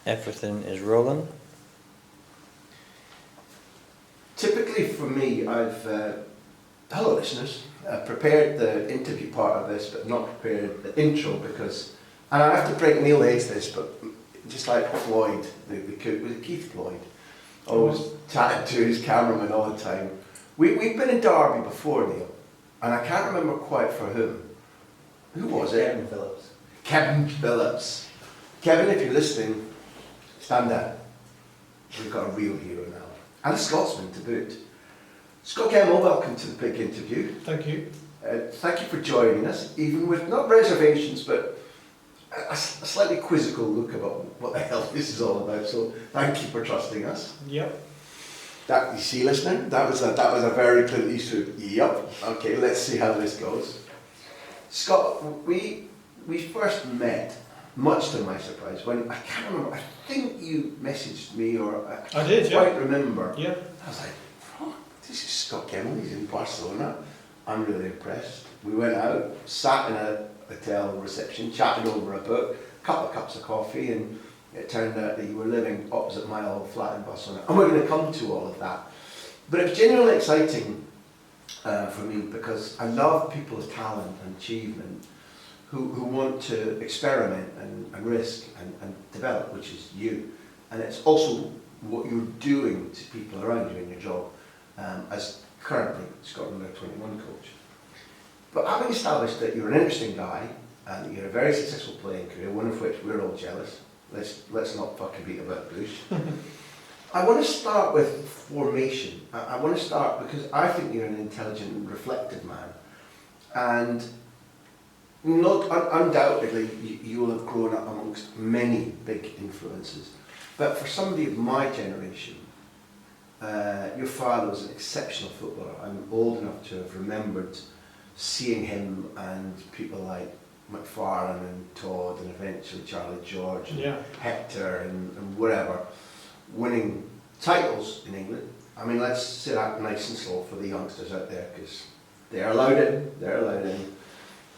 Everything is rolling. Typically for me, I've, hello listeners, prepared the interview part of this, but not prepared the intro because, and I have to break Neil Hayes this, but just like Floyd, the cook, was it Keith Floyd? Always chatting to his cameraman all the time. We've been in Derby before, Neil, and I can't remember quite for whom. Who was it? Kevin Phillips. Kevin Phillips. Kevin, if you're listening, stand down. We've got a real hero now. And a Scotsman to boot. Scott Gemmell, welcome to the big interview. Thank you. Thank you for joining us, even with not reservations, but a slightly quizzical look about what the hell this is all about. So thank you for trusting us. Yep. That, you see, listener, that was a very Clint Eastwood. Yep. Okay, let's see how this goes. Scott, we first met, much to my surprise, when I can't remember. I think you messaged me, or I did, quite yeah. remember. Yeah. I was like, oh, this is Scott Gemmell. He's in Barcelona. I'm really impressed. We went out, sat in a hotel reception, chatted over a book, a couple of cups of coffee, and it turned out that you were living opposite my old flat in Barcelona. And we're going to come to all of that. But it was genuinely exciting for me because I love people's talent and achievement who want to experiment and risk and develop, which is you. And it's also what you're doing to people around you in your job as currently Scotland Under 21 coach. But having established that you're an interesting guy and that you're a very successful playing career, one of which we're all jealous, let's not fucking beat about the bush. I want to start with formation. I want to start because I think you're an intelligent and reflective man. And not undoubtedly you will have grown up amongst many big influences. But for somebody of my generation, your father was an exceptional footballer. I'm old enough to have remembered seeing him and people like McFarlane and Todd and eventually Charlie George and Yeah. Hector and whatever, winning titles in England. I mean, let's say that nice and slow for the youngsters out there because they're allowed in.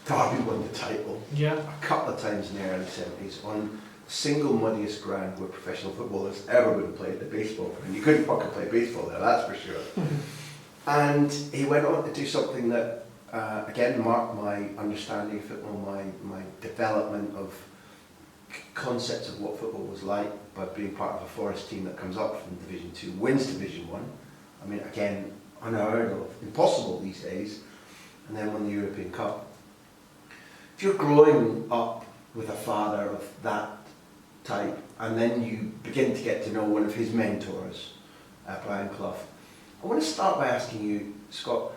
Derby won the title Yeah. a couple of times in the early 70s on the single muddiest ground where professional football has ever been played, the baseball. And you couldn't fucking play baseball there, that's for sure. And he went on to do something that again marked my understanding of football, my development of concepts of what football was like by being part of a Forest team that comes up from Division 2, wins Division 1. I mean, again, unheard of, impossible these days, and then won the European Cup. If you're growing up with a father of that type, and then you begin to get to know one of his mentors, Brian Clough, I want to start by asking you, Scott,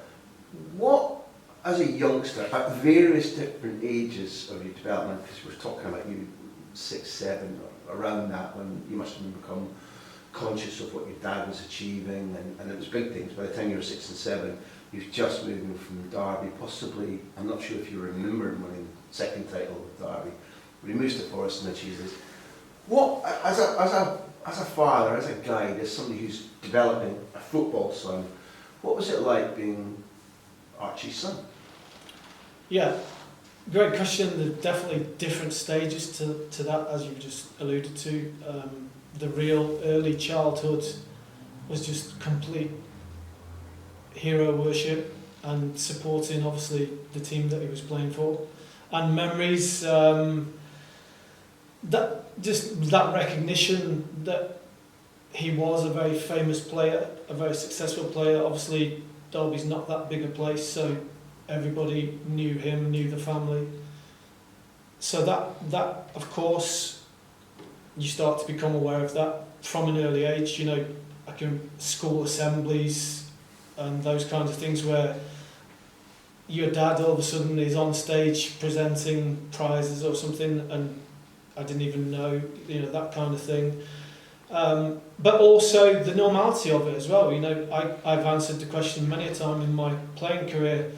what, as a youngster, at various different ages of your development, because we're talking about you 6, 7, or around that, when you must have become conscious of what your dad was achieving, and it was big things. By the time you were 6 and 7, you've just moved from Derby, possibly, I'm not sure if you remember winning the second title with Derby, but he moves to Forest and achieves this. What, as a father, as a guide, as somebody who's developing a football son, what was it like being Archie's son? Yeah. Great question. There are definitely different stages to that, as you've just alluded to. The real early childhood was just complete hero worship and supporting, obviously, the team that he was playing for. And memories, that recognition that he was a very famous player, a very successful player. Obviously, Derby's not that big a place, so everybody knew him, knew the family. So that of course, you start to become aware of that from an early age. You know, like in school assemblies and those kinds of things where your dad all of a sudden is on stage presenting prizes or something, and I didn't even know, that kind of thing. But also the normality of it as well. I've answered the question many a time in my playing career.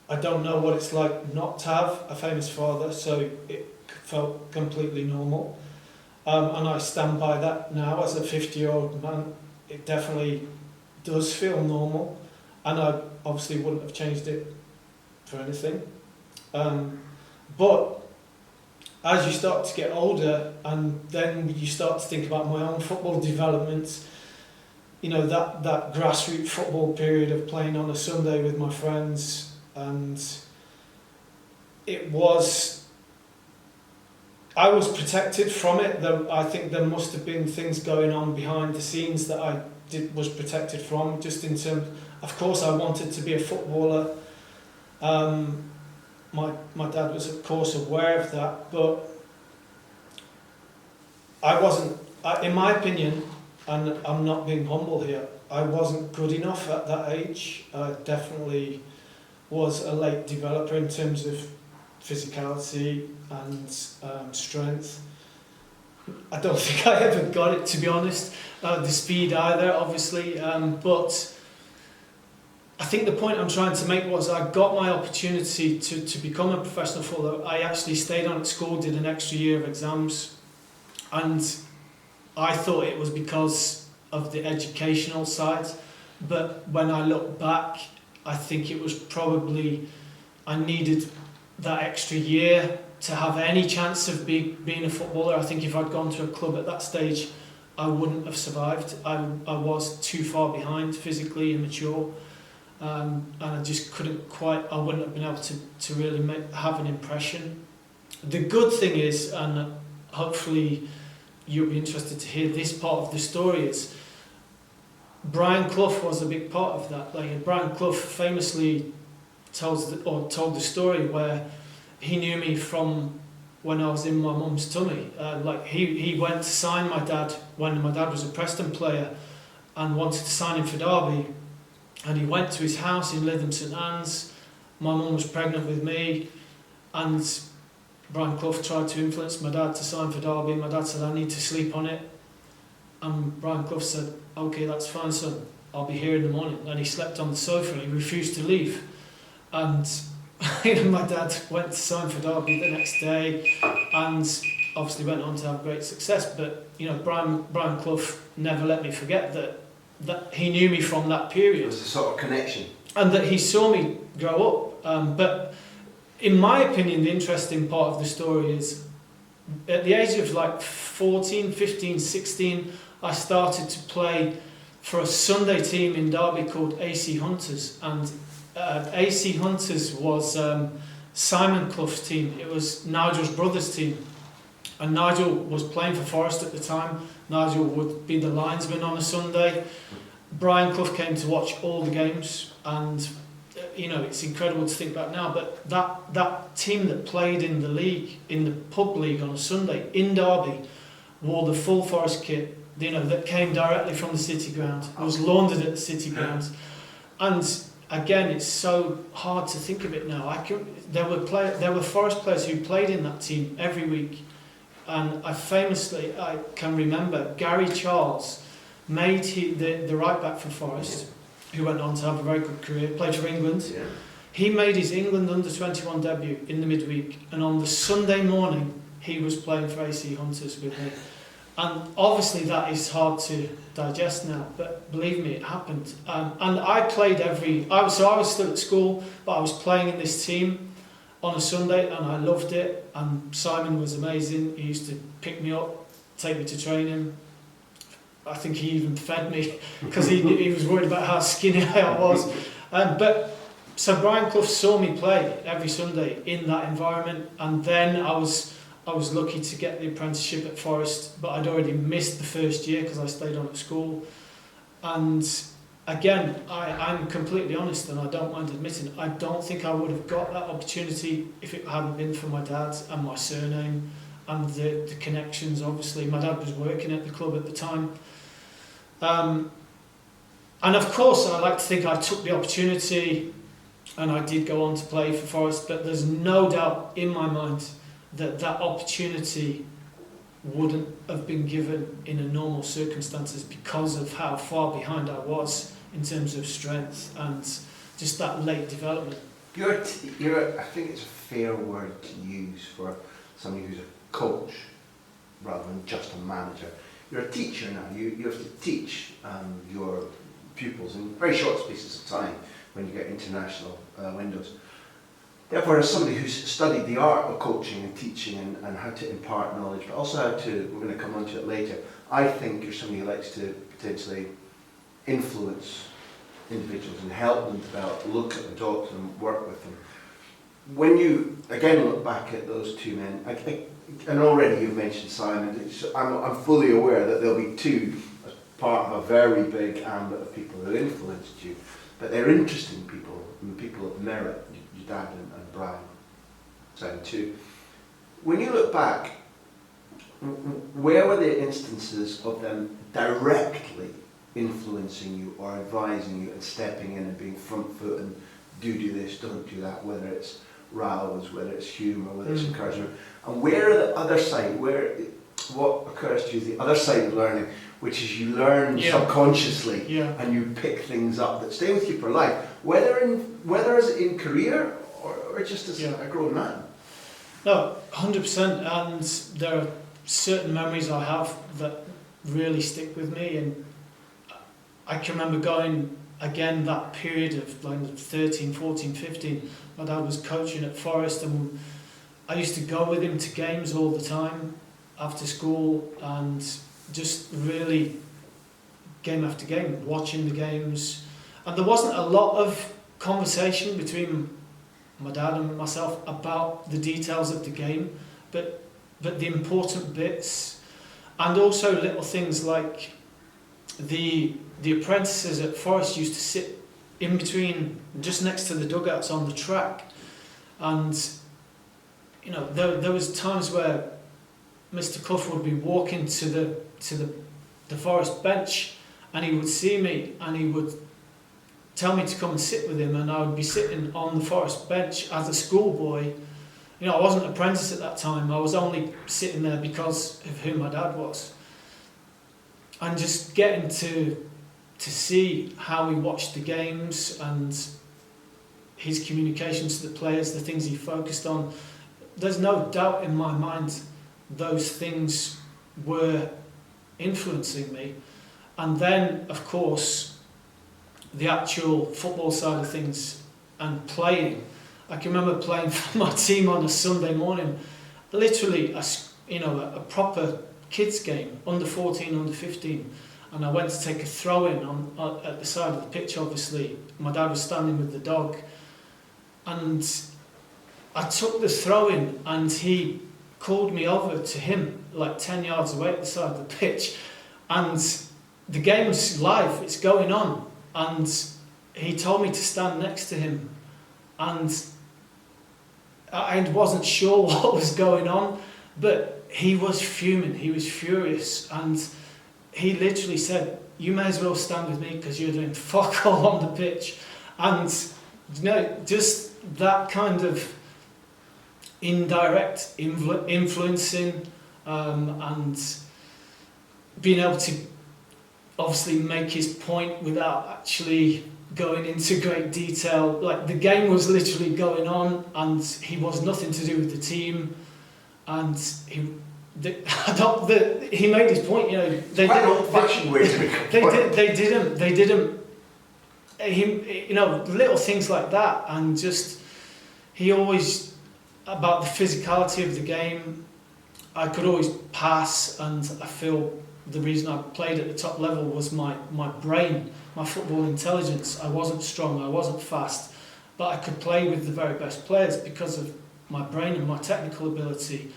I don't know what it's like not to have a famous father, so it felt completely normal. And I stand by that now as a 50-year-old man. It definitely does feel normal, and I obviously wouldn't have changed it for anything. But as you start to get older, and then you start to think about my own football development, you know, that grassroots football period of playing on a Sunday with my friends, and I was protected from it. I think there must have been things going on behind the scenes that I was protected from, just in terms, of course I wanted to be a footballer. My dad was of course aware of that, but I wasn't, in my opinion, and I'm not being humble here, I wasn't good enough at that age. I definitely was a late developer in terms of physicality and strength. I don't think I ever got it, to be honest. The speed either, obviously, but I think the point I'm trying to make was I got my opportunity to become a professional footballer. I actually stayed on at school, did an extra year of exams, and I thought it was because of the educational side, but when I look back, I think it was probably I needed that extra year to have any chance of being a footballer. I think if I'd gone to a club at that stage, I wouldn't have survived. I was too far behind, physically immature, and I just I wouldn't have been able to really have an impression. The good thing is, and hopefully you'll be interested to hear this part of the story, is Brian Clough was a big part of that. Like, Brian Clough famously told the story where he knew me from when I was in my mum's tummy. He went to sign my dad when my dad was a Preston player and wanted to sign him for Derby, and he went to his house in Lytham St Anne's. My mum was pregnant with me, and Brian Clough tried to influence my dad to sign for Derby. My dad said, I need to sleep on it. And Brian Clough said, okay, that's fine, son, I'll be here in the morning. And he slept on the sofa and he refused to leave. And my dad went to sign for Derby the next day and obviously went on to have great success. But you know, Brian Clough never let me forget that he knew me from that period. It was a sort of connection. And that he saw me grow up. But in my opinion, the interesting part of the story is at the age of like 14, 15, 16, I started to play for a Sunday team in Derby called AC Hunters. And AC Hunters was Simon Clough's team. It was Nigel's brother's team. And Nigel was playing for Forest at the time. Nigel would be the linesman on a Sunday. Brian Clough came to watch all the games, and you know, it's incredible to think back now, but that team that played in the league, in the pub league on a Sunday in Derby, wore the full Forest kit, you know, that came directly from the City ground. It was laundered at the City ground. And again, it's so hard to think of it now. There were Forest players who played in that team every week, and I can remember Gary Charles made the right back for Forest, who went on to have a very good career, played for England. Yeah. He made his England under-21 debut in the midweek, and on the Sunday morning he was playing for AC Hunters with me. And obviously that is hard to digest now, but believe me, it happened. And I played I was still at school, but I was playing in this team on a Sunday, and I loved it. And Simon was amazing. He used to pick me up, take me to training. I think he even fed me because he was worried about how skinny I was. So Brian Clough saw me play every Sunday in that environment, and then I was lucky to get the apprenticeship at Forest, but I'd already missed the first year because I stayed on at school. And again, I'm completely honest, and I don't mind admitting, I don't think I would have got that opportunity if it hadn't been for my dad and my surname and the connections. Obviously, my dad was working at the club at the time. And of course, I like to think I took the opportunity, and I did go on to play for Forest, but there's no doubt in my mind that opportunity wouldn't have been given in a normal circumstances because of how far behind I was in terms of strength and just that late development. I think it's a fair word to use for somebody who's a coach rather than just a manager. You're a teacher now. You have to teach your pupils in very short spaces of time when you get international windows. Therefore, as somebody who's studied the art of coaching and teaching and how to impart knowledge, but also how to, we're going to come on to it later, I think you're somebody who likes to potentially influence individuals and help them develop, look at them, talk to them, work with them. When you, again, look back at those two men, and already you've mentioned Simon, I'm fully aware that there'll be two as part of a very big ambit of people who influenced you, but they're interesting people, and people of merit, your dad and Brian, Simon too. When you look back, where were the instances of them directly influencing you or advising you and stepping in and being front foot and do this, don't do that, whether it's rows, whether it's humour, whether it's encouragement, and where are the other side, what occurs to you is the other side of learning, which is you learn subconsciously and you pick things up that stay with you for life, whether as in career or just as a grown man. No, 100%, and there are certain memories I have that really stick with me, and I can remember going again that period of like 13, 14, 15, my dad was coaching at Forest, and I used to go with him to games all the time after school, and just really game after game, watching the games. And there wasn't a lot of conversation between my dad and myself about the details of the game, but the important bits, and also little things like the apprentices at Forest used to sit in between, just next to the dugouts on the track, and you know there was times where Mr. Clough would be walking to the Forest bench, and he would see me and he would tell me to come and sit with him, and I would be sitting on the Forest bench as a schoolboy. You know, I wasn't an apprentice at that time, I was only sitting there because of who my dad was. And just getting to see how he watched the games and his communications to the players, the things he focused on, there's no doubt in my mind those things were influencing me. And then, of course, the actual football side of things and playing. I can remember playing for my team on a Sunday morning, literally a proper kids game, under 14, under 15, and I went to take a throw in at the side of the pitch. Obviously my dad was standing with the dog, and I took the throw in and he called me over to him like 10 yards away at the side of the pitch, and the game's live, it's going on, and he told me to stand next to him, and I wasn't sure what was going on, but he was fuming, he was furious, and he literally said, "You may as well stand with me because you're doing fuck all on the pitch." And you know, just that kind of indirect influencing, and being able to obviously make his point without actually going into great detail. Like, the game was literally going on and he was nothing to do with the team, and he made his point. You know, they didn't. You know, little things like that, and just he always about the physicality of the game. I could always pass, and I feel the reason I played at the top level was my brain, my football intelligence. I wasn't strong, I wasn't fast, but I could play with the very best players because of my brain and my technical ability.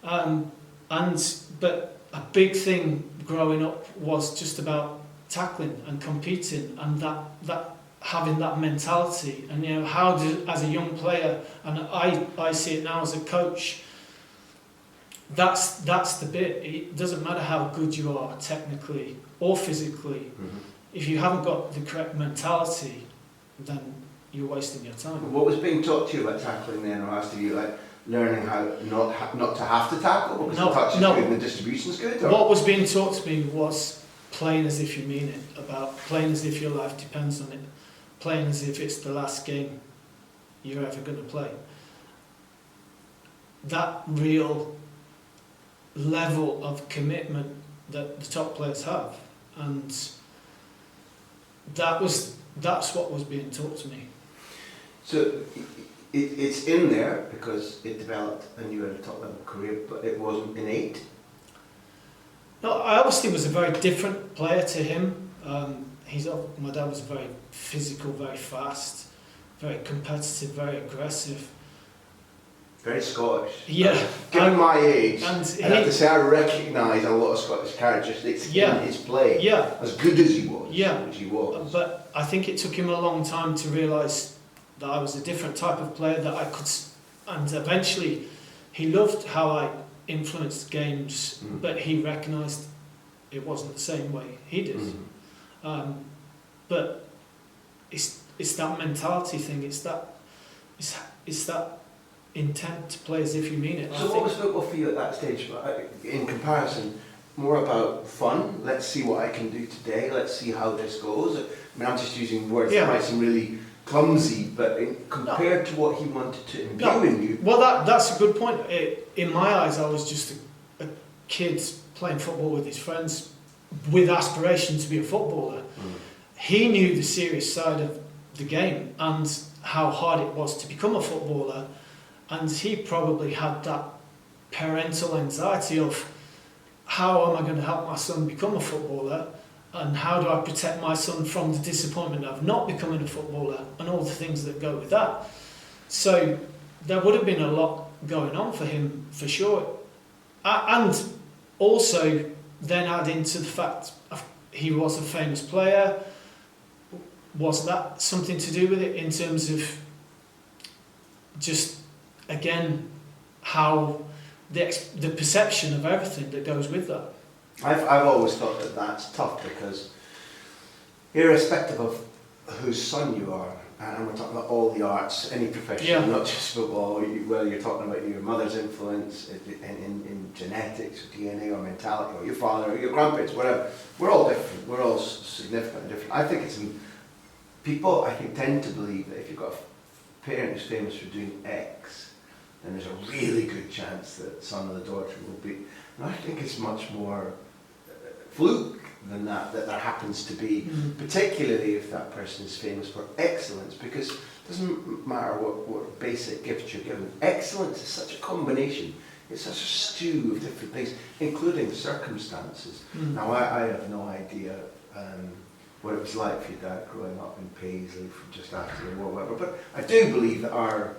But a big thing growing up was just about tackling and competing, and that having that mentality. And you know, how as a young player, and I see it now as a coach, that's the bit. It doesn't matter how good you are technically or physically. If you haven't got the correct mentality, then you're wasting your time. What was being taught to you about tackling then, or asked of you, like learning how not to have to tackle because the touch is good and the distribution's good? Or? What was being taught to me was playing as if you mean it, about playing as if your life depends on it, playing as if it's the last game you're ever going to play. That real level of commitment that the top players have, and that's what was being taught to me. So it's in there because it developed and you had a top level career, but it wasn't innate. No, I obviously was a very different player to him. My dad was very physical, very fast, very competitive, very aggressive. Very Scottish. Yeah. Given my age, And I'd have to say I recognise a lot of Scottish characteristics in his play. Yeah. As good as he was. Yeah. Which he was. But I think it took him a long time to realise that I was a different type of player, that I could... And eventually, he loved how I influenced games, but he recognised it wasn't the same way he did. But it's that mentality thing, it's that intent to play as if you mean it. So what was football for you at that stage? In comparison, more about fun, let's see what I can do today, let's see how this goes. I mean, I'm just using words that might seem really clumsy, but compared to what he wanted to imbue in you... Well, that's a good point. In my eyes, I was just a kid playing football with his friends with aspiration to be a footballer. He knew the serious side of the game and how hard it was to become a footballer, and he probably had that parental anxiety of how am I going to help my son become a footballer, and how do I protect my son from the disappointment of not becoming a footballer and all the things that go with that. So there would have been a lot going on for him, for sure. And also then add into the fact he was a famous player. Was that something to do with it in terms of just, again, how the perception of everything that goes with that? I've always thought that that's tough because irrespective of whose son you are, and we're talking about all the arts, any profession, not just football, whether you're talking about your mother's influence in genetics or DNA or mentality, or your father or your grandparents, whatever, we're all different, we're all significantly different. I think people tend to believe that if you've got a parent who's famous for doing X, then there's a really good chance that son or the daughter will be. And I think it's much more fluke than that there happens to be, particularly if that person is famous for excellence, because it doesn't matter what basic gifts you're given. Excellence is such a combination, it's such a stew of different things, including circumstances. Now, I have no idea what it was like for your dad growing up in Paisley from just after the war, whatever, but I do believe that our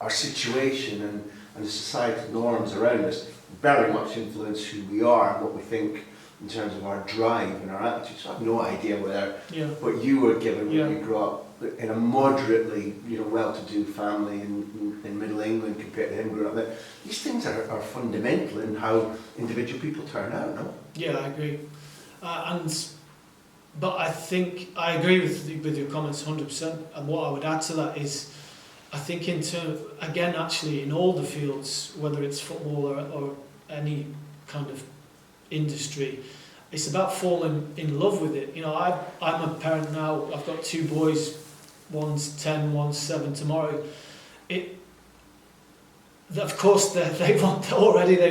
situation and the societal norms around us very much influence who we are and what we think in terms of our drive and our attitude. So I have no idea whether what you were given when you grew up in a moderately, well-to-do family in Middle England compared to him growing up there. These things are fundamental in how individual people turn out, no? Yeah, I agree. But I think I agree with your comments 100%. And what I would add to that is, I think actually in all the fields, whether it's football or any kind of industry, it's about falling in love with it. I'm a parent now. I've got two boys, one's 10, one's 7 tomorrow. Of course, they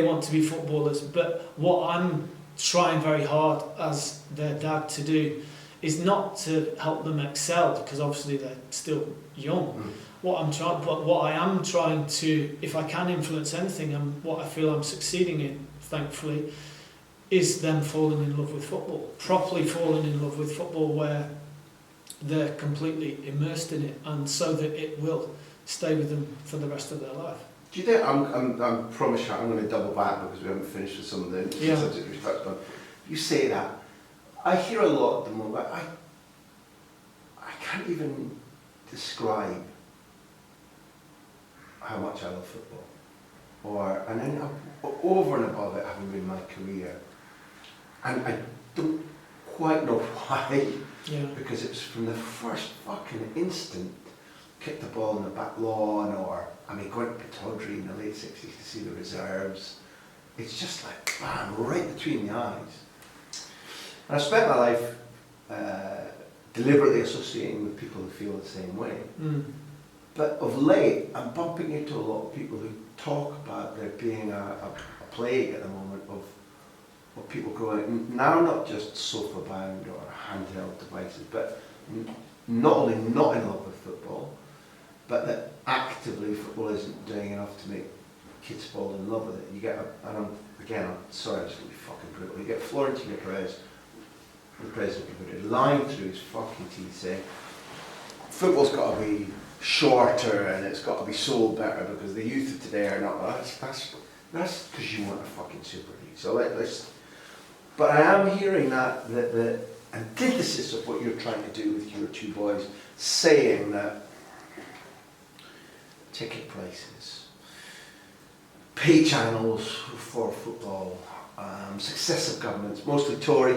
want to be footballers, but what I'm trying very hard as their dad to do is not to help them excel, because obviously they're still young. What I am trying to, if I can influence anything, and what I feel I'm succeeding in, thankfully, is them falling in love with football, properly falling in love with football, where they're completely immersed in it, and so that it will stay with them for the rest of their life. Do you think, I promise you, I'm going to double back because we haven't finished with some of the subjects we've touched on. You say that, I hear a lot at the moment, I can't even describe how much I love football. And then over and above it, having been my career. And I don't quite know why, because it was from the first fucking instant, kick the ball in the back lawn, or going to Pittodrie in the late 60s to see the reserves. It's just like, bam, right between the eyes. And I've spent my life deliberately associating with people who feel the same way. But of late, I'm bumping into a lot of people who talk about there being a plague at the moment of people growing, now not just sofa-bound or handheld devices, but not only not in love with football, but that actively football isn't doing enough to make kids fall in love with it. You get, I'm sorry, I'm just going to be fucking brutal. You get Florentino Perez, the president of it, lying through his fucking teeth saying, football's got to be shorter and it's got to be sold better because the youth of today are not. That's because you want a fucking Super League. So let's. But I am hearing that the antithesis of what you're trying to do with your two boys, saying that ticket prices, pay channels for football, successive governments, mostly Tory,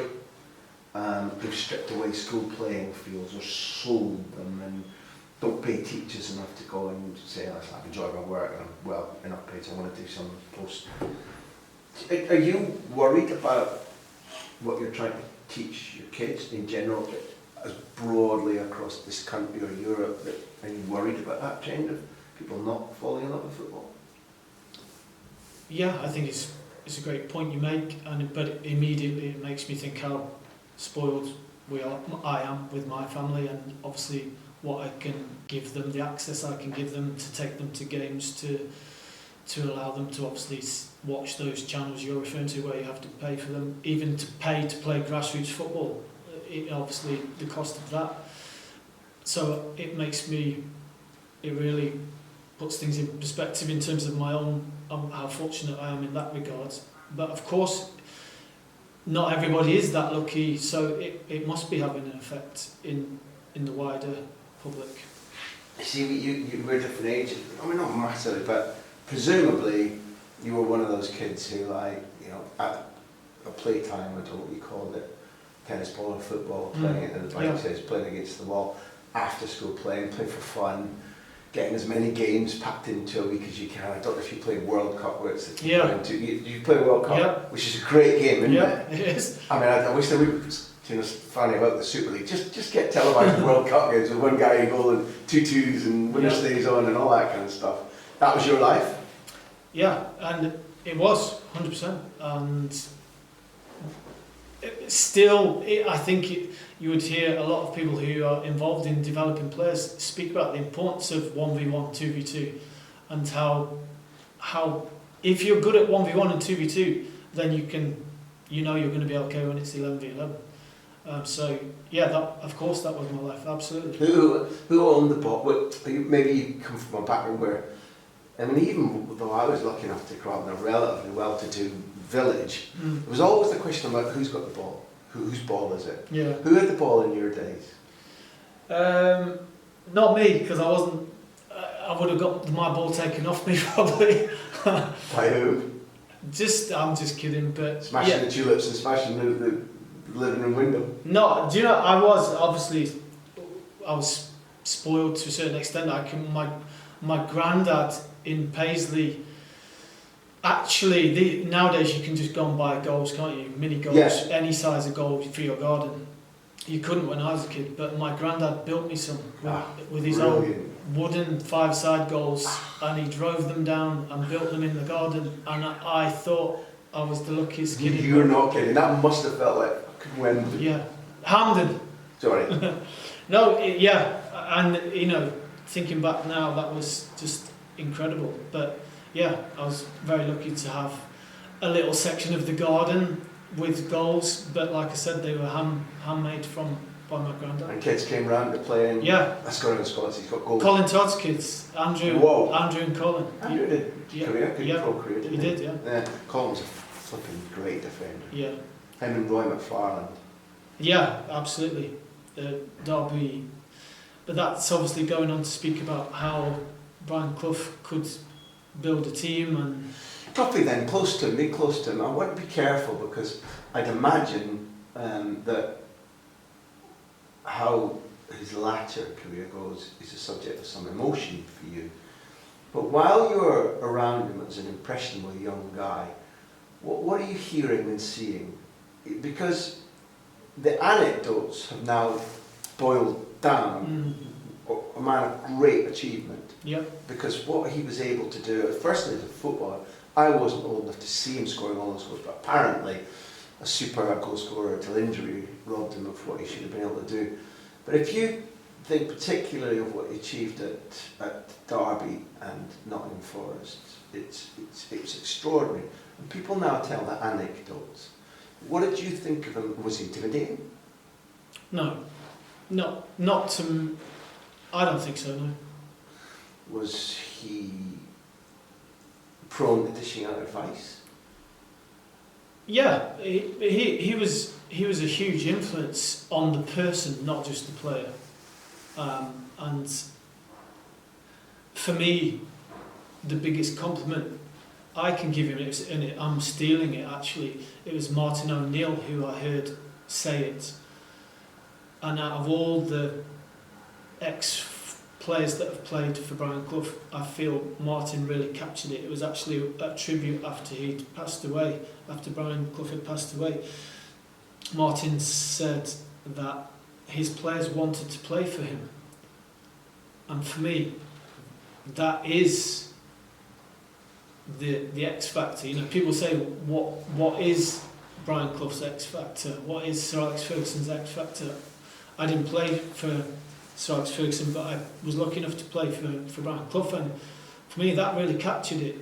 who've stripped away school playing fields or sold them and don't pay teachers enough to go and say, I've enjoyed my work and I'm well enough paid, so I want to do some post. Are you worried about what you're trying to teach your kids in general, as broadly across this country or Europe? Are you worried about that trend of people not falling in love with football? Yeah, I think it's a great point you make, but immediately it makes me think how spoiled I am with my family, and obviously what I can give them, the access I can give them to take them to games, to allow them to obviously watch those channels you're referring to where you have to pay for them, even to pay to play grassroots football, obviously the cost of that. So it really puts things in perspective in terms of my own, how fortunate I am in that regard. But of course, not everybody is that lucky, so it must be having an effect in the wider public. See, you were different ages. I mean, not massively, but presumably you were one of those kids who, like, you know, at a playtime, I don't know what you called it, tennis ball or football, playing it, and the bike says playing against the wall, after school playing for fun, getting as many games packed into a week as you can. I don't know if you play World Cup, where it's the you play World Cup, which is a great game, isn't it? It is. I mean, I wish there would. You know, funny about the Super League. Just get televised World Cup games with one guy in goal and 2-2s and winner stays on and all that kind of stuff. That was your life? Yeah, and it was 100%. And I think you would hear a lot of people who are involved in developing players speak about the importance of 1v1, 2v2, and how if you're good at 1v1 and 2v2, then you're going to be okay when it's 11v11. So yeah, of course that was my life, absolutely. Who owned the ball? Maybe you come from a background where, I mean, even though I was lucky enough to grow up in a relatively well-to-do village, there was always the question about who's got the ball, whose ball is it? Yeah. Who had the ball in your days? Not me, because I wasn't. I would have got my ball taken off me probably. By who? I'm just kidding, but smashing the tulips and smashing the living room window. No, do you know? I was spoiled to a certain extent. My granddad in Paisley. Actually, nowadays you can just go and buy goals, can't you? Mini goals, any size of goal for your garden. You couldn't when I was a kid, but my granddad built me some with his own wooden 5-side goals, and he drove them down and built them in the garden. And I thought I was the luckiest kid. You're not kidding. That must have felt like when. Yeah, Hampden. Sorry. No, and thinking back now, that was just incredible. But yeah, I was very lucky to have a little section of the garden with goals, but like I said, they were handmade by my granddad. And kids came round to play, and that's got in Scotland. He's got goals. Colin Todd's kids, Andrew and Colin. Andrew did pro career, didn't he? He did, yeah. Colin was a flipping great defender. Yeah. Him and Roy McFarland. Yeah, absolutely. Derby, but that's obviously going on to speak about how Brian Clough could build a team and. Probably then, close to him. I want to be careful because I'd imagine that how his latter career goes is a subject of some emotion for you. But while you're around him as an impressionable young guy, what are you hearing and seeing? Because the anecdotes have now boiled down a man of great achievement. Yep. Because what he was able to do, firstly as a footballer, I wasn't old enough to see him scoring all those goals, but apparently a superb goal scorer till injury robbed him of what he should have been able to do. But if you think particularly of what he achieved at Derby and Nottingham Forest. It's extraordinary. And people now tell that anecdote. What did you think of him? Was he intimidating? No, not to. I don't think so. No. Was he prone to dishing out advice? Yeah, he was a huge influence on the person, not just the player. And for me, the biggest compliment I can give him, I'm stealing it actually, it was Martin O'Neill who I heard say it. And out of all the ex-players that have played for Brian Clough, I feel Martin really captured it. It was actually a tribute after he'd passed away, after Brian Clough had passed away. Martin said that his players wanted to play for him. And for me, that is the X factor. You know, people say, what is Brian Clough's X factor? What is Sir Alex Ferguson's X factor? I didn't play for Sir Alex Ferguson, but I was lucky enough to play for Brian Clough, and for me that really captured it.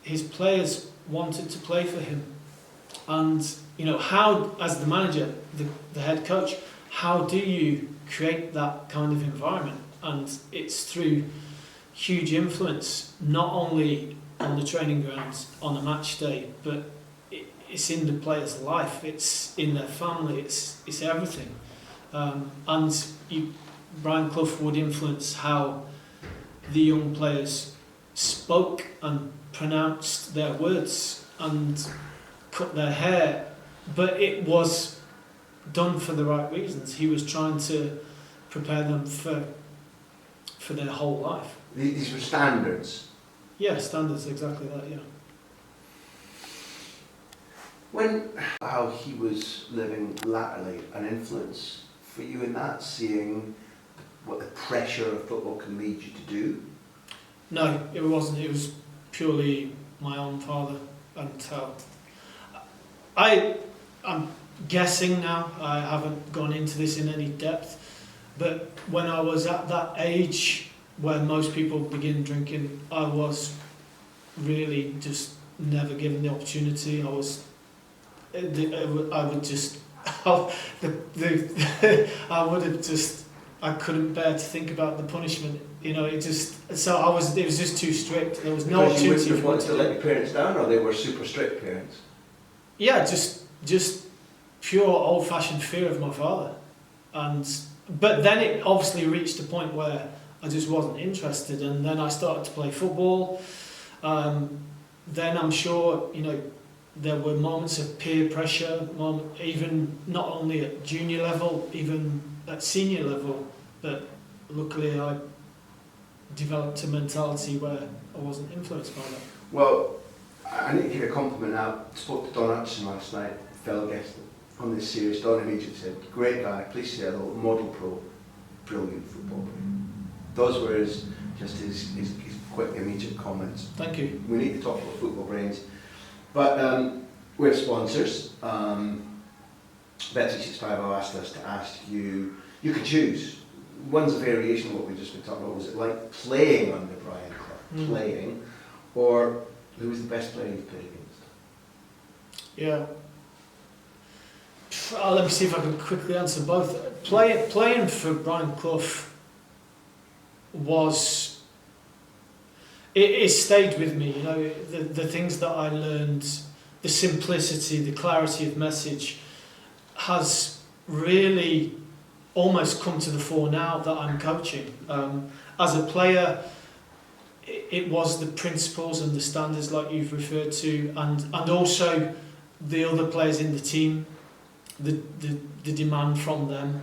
His players wanted to play for him, and you know, how, as the manager, the head coach, how do you create that kind of environment? And it's through huge influence, not only on the training grounds on a match day, but it's in the player's life, it's in their family, it's everything. Brian Clough would influence how the young players spoke and pronounced their words and cut their hair, but it was done for the right reasons. He was trying to prepare them for their whole life. These were standards. Yeah, standards, exactly that, yeah. How he was living latterly, an influence for you in that, seeing what the pressure of football can lead you to do? No, it wasn't. It was purely my own father and how. I'm guessing now, I haven't gone into this in any depth, but when I was at that age where most people begin drinking, I was really just never given the opportunity. I couldn't bear to think about the punishment. You know, it was just too strict. There was no opportunity. You wouldn't have for wanted to let your parents down, or they were super strict parents? Yeah, just pure old-fashioned fear of my father. But then it obviously reached a point where I just wasn't interested, and then I started to play football. Then I'm sure, you know, there were moments of peer pressure, even not only at junior level, even at senior level, but luckily I developed a mentality where I wasn't influenced by that. Well, I need to give you a compliment now. I spoke to Don Hutchison last night, fellow guest on this series. Don immediately said, great guy, please say hello, model pro, brilliant football player. Those were his quick, immediate comments. Thank you. We need to talk about football brains. But we have sponsors. Bet365 have asked us to ask you, you could choose. One's a variation of what we've just been talking about. Was it like playing under Brian Clough? Playing, or who was the best player you've played against? Yeah. Let me see if I can quickly answer both. Playing for Brian Clough was... It stayed with me, you know, the things that I learned, the simplicity, the clarity of message has really almost come to the fore now that I'm coaching. As a player, it was the principles and the standards like you've referred to, and also the other players in the team, the demand from them,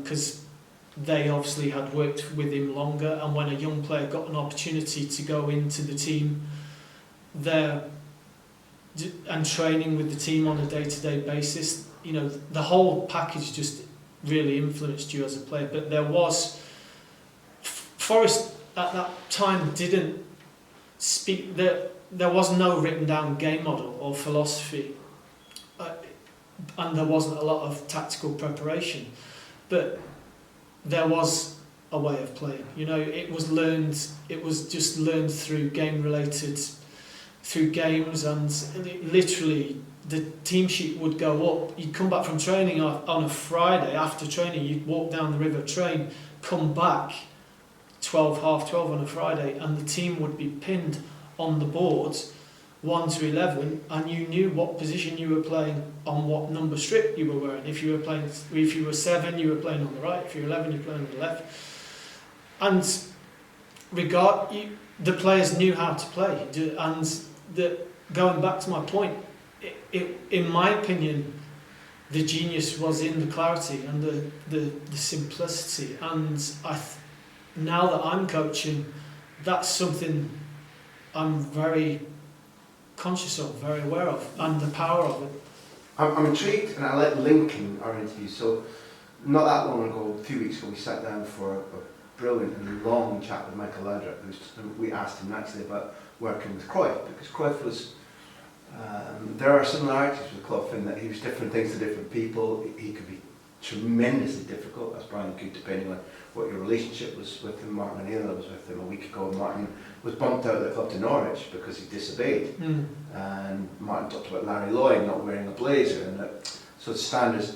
because they obviously had worked with him longer, and when a young player got an opportunity to go into the team there and training with the team on a day-to-day basis, you know, the whole package just really influenced you as a player. But there was... Forest at that time didn't speak... There was no written down game model or philosophy, and there wasn't a lot of tactical preparation. But there was a way of playing. You know, it was just learned through through games, and literally the team sheet would go up. You'd come back from training on a Friday, after training you'd walk down the river, train, come back 12:30 on a Friday, and the team would be pinned on the boards 1 to 11, and you knew what position you were playing on what number strip you were wearing. If you were 7, you were playing on the right. If you were 11, you were playing on the left. And the players knew how to play. And going back to my point, in my opinion, the genius was in the clarity and the simplicity. And now that I'm coaching, that's something I'm very conscious of, very aware of, and the power of it. I'm intrigued, and I let link in our interview. So, not that long ago, 2 weeks ago, we sat down for a brilliant and long chat with Michael Laudrup. We asked him actually about working with Cruyff, because Cruyff was. There are similarities with Clough in that he was different things to different people. He could be tremendously difficult, as Brian could, depending on what your relationship was with him. Martin O'Neill was with him a week ago. Martin was bumped out of the club to Norwich because he disobeyed. And Martin talked about Larry Lloyd not wearing a blazer, and so it's standards.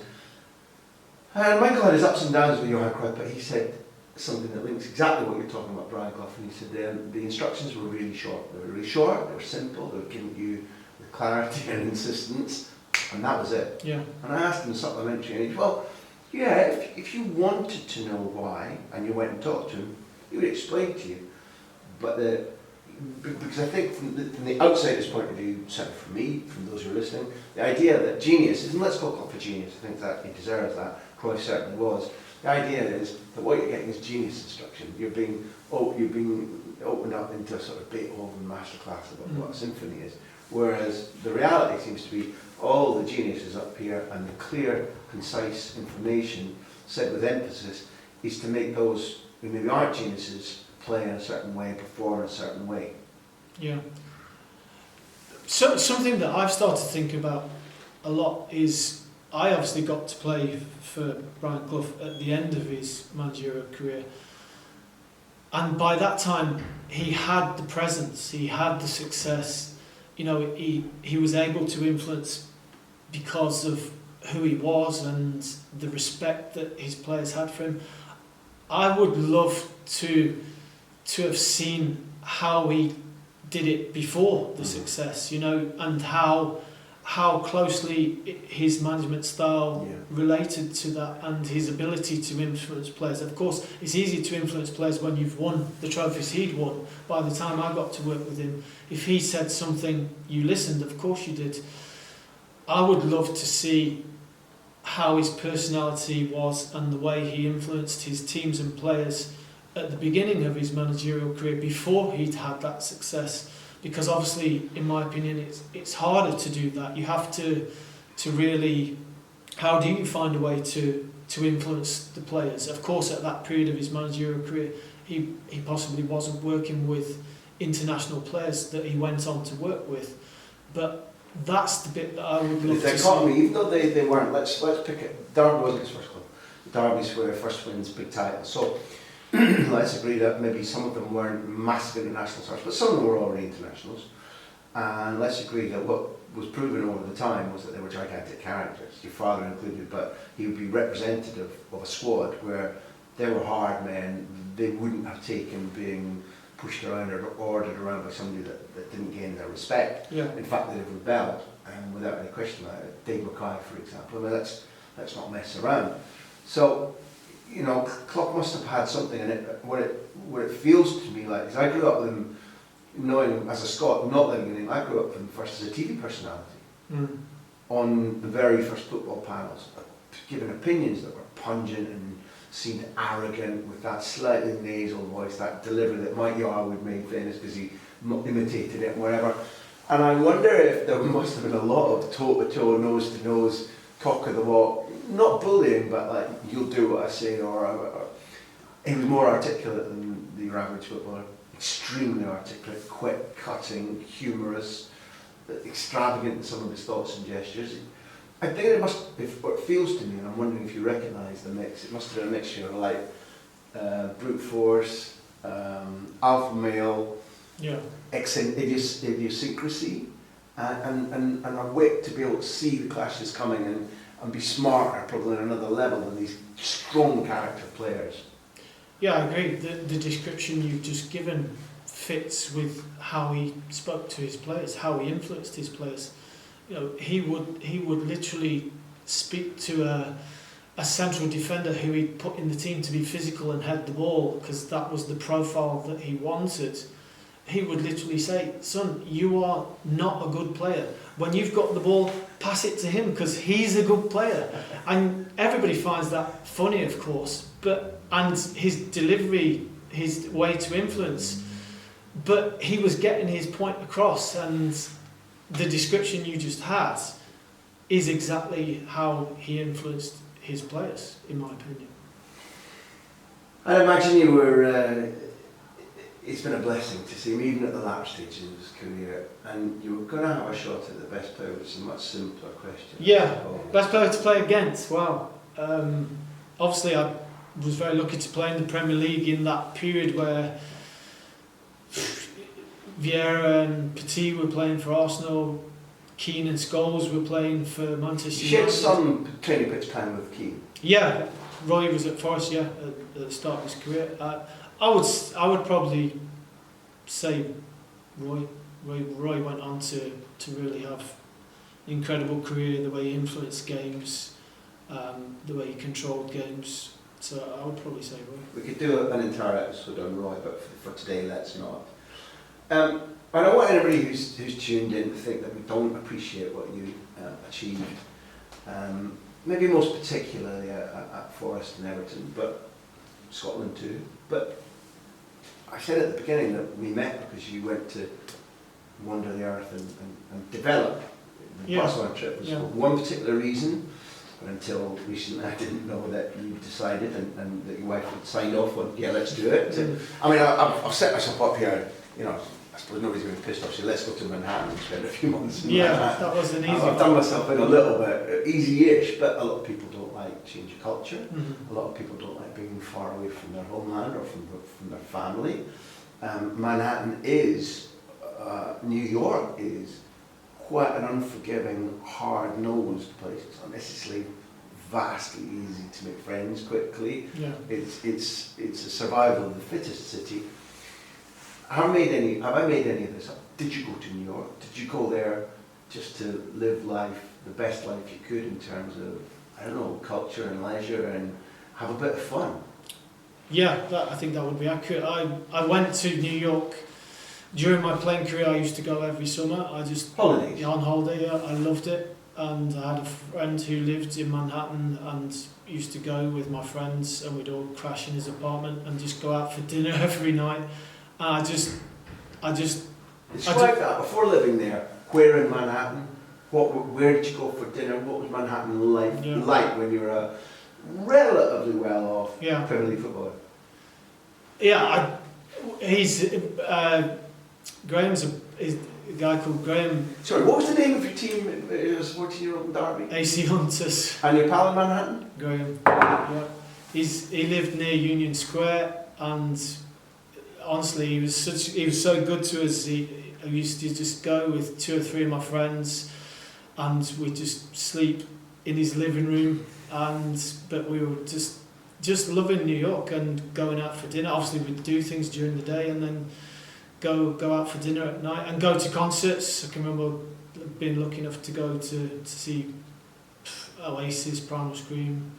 And Michael had his ups and downs with Johan Cruyff, but he said something that links exactly what you're talking about, Brian Clough. And he said the instructions were really short. They were really short, they were simple, they were giving you the clarity and insistence, and that was it. Yeah. And I asked him supplementary, and he said, well, yeah, if you wanted to know why, and you went and talked to him, he would explain to you. But because I think from the outsider's point of view, certainly from me, from those who are listening, the idea that genius, and let's call Clough a genius, I think that he deserves that, Cruyff certainly was. The idea is that what you're getting is genius instruction. You're being opened up into a sort of Beethoven masterclass about what a symphony is. Whereas the reality seems to be all the genius is up here, and the clear, concise information said with emphasis is to make those who maybe aren't geniuses play in a certain way, perform in a certain way. Yeah. So something that I've started to think about a lot is I obviously got to play for Brian Clough at the end of his managerial career, and by that time he had the presence, he had the success. You know, he was able to influence because of who he was and the respect that his players had for him. I would love to have seen how he did it before the success, you know, and how closely his management style related to that, and his ability to influence players. Of course, it's easy to influence players when you've won the trophies he'd won. By the time I got to work with him, if he said something, you listened, of course you did. I would love to see how his personality was and the way he influenced his teams and players at the beginning of his managerial career, before he'd had that success. Because obviously, in my opinion, it's harder to do that. You have to really, how do you find a way to influence the players? Of course, at that period of his managerial career, he possibly wasn't working with international players that he went on to work with. But that's the bit that I would love to see. Even though they weren't, let's pick it. Derby wasn't his first club. Derby's where he first wins big titles. So let's agree that maybe some of them weren't massive international stars, but some of them were already internationals. And let's agree that what was proven over the time was that they were gigantic characters, your father included, but he would be representative of a squad where they were hard men. They wouldn't have taken being pushed around or ordered around by somebody that didn't gain their respect. Yeah. In fact, they'd have rebelled, and without any question about it. Dave Mackay, for example. I mean, let's not mess around. So, you know, Clough must have had something in it. What it feels to me like is I grew up with him, knowing him as a Scot, not living in him. I grew up with him first as a TV personality on the very first football panels, giving opinions that were pungent and seemed arrogant, with that slightly nasal voice, that delivery that Mike Yarwood made famous because he imitated it and whatever. And I wonder if there must have been a lot of toe-to-toe, nose-to-nose talk of the walk. Not bullying, but like, you'll do what I say, or he was more articulate than your average footballer. Extremely articulate, quick, cutting, humorous, extravagant in some of his thoughts and gestures. I think it must, if what it feels to me, and I'm wondering if you recognise the mix, it must have been a mixture of like brute force, alpha male, Yeah. idiosyncrasy, and a wit to be able to see the clashes coming and be smarter, probably on another level than these strong character players. Yeah, I agree. The description you've just given fits with how he spoke to his players, how he influenced his players. You know, he would literally speak to a central defender who he'd put in the team to be physical and head the ball because that was the profile that he wanted. He would literally say, "Son, you are not a good player. When you've got the ball, pass it to him because he's a good player." And everybody finds that funny, of course, and his delivery, his way to influence. But he was getting his point across, and the description you just had is exactly how he influenced his players, in my opinion. I imagine you were. It's been a blessing to see him even at the lap stage in his career, and you were going to have a shot at the best player, which is a much simpler question. Yeah, best player to play against. Wow. Obviously, I was very lucky to play in the Premier League in that period where Vieira and Petit were playing for Arsenal, Keane and Scholes were playing for Manchester You shared United. some training pitch time with Keane. Yeah, Roy was at Forest, at the start of his career. I would probably say Roy went on to really have an incredible career, the way he influenced games, the way he controlled games. So I would probably say Roy. We could do an entire episode on Roy, but for today, let's not. I don't want anybody who's tuned in to think that we don't appreciate what you achieved. Maybe most particularly at Forest and Everton, but Scotland too. But I said at the beginning that we met because you went to wander the earth and develop. The Barcelona trip was for one particular reason, but until recently I didn't know that you decided and that your wife had signed off on, yeah, let's do it. I mean, I've set myself up here, you know, I suppose nobody's going to be pissed off, so let's go to Manhattan and spend a few months in Manhattan. That was an easy I've done myself in a little bit, easy-ish, but a lot of people don't like change of culture. Mm-hmm. A lot of people don't like being far away from their homeland or from their family. Manhattan is, New York is quite an unforgiving, hard-nosed place. It's not necessarily vastly easy to make friends quickly. Yeah. It's a survival of the fittest city. Have I made any of this up? Did you go to New York? Did you go there just to live life, the best life you could in terms of, I don't know, culture and leisure and have a bit of fun? Yeah, I think that would be accurate. I went to New York during my playing career. I used to go every summer. Holidays? On holiday, yeah. I loved it. And I had a friend who lived in Manhattan and used to go with my friends, and we'd all crash in his apartment and just go out for dinner every night. And Describe that, before living there, where in Manhattan, where did you go for dinner, what was Manhattan like when you were a relatively well-off Premier League footballer? Yeah, Graham's a guy called Graham. Sorry, what was the name of your team? It was 14-year-old Derby? AC Hunters. And your pal in Manhattan? Graham. Yeah. He lived near Union Square, and honestly, he was so good to us. I used to just go with 2 or 3 of my friends, and we'd just sleep in his living room. But we were just loving New York and going out for dinner. Obviously, we'd do things during the day and then go out for dinner at night and go to concerts. I can remember being lucky enough to go to see Oasis, Primal Scream.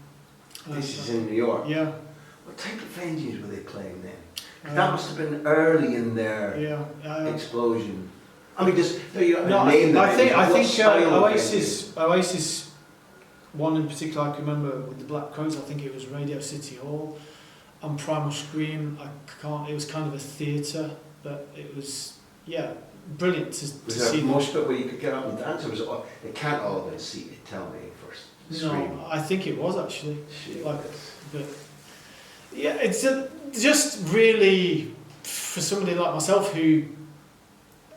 This is in New York? Yeah. What type of venues were they playing then? That must have been early in their explosion. I mean, just I think Oasis. One in particular I can remember with the Black Crows. I think it was Radio City Hall, and Primal Scream. It was kind of a theatre, but it was brilliant to see. Most bit where you could get up and dance. It can't all have been seated. Tell me first. No, I think it was actually. It's just really for somebody like myself who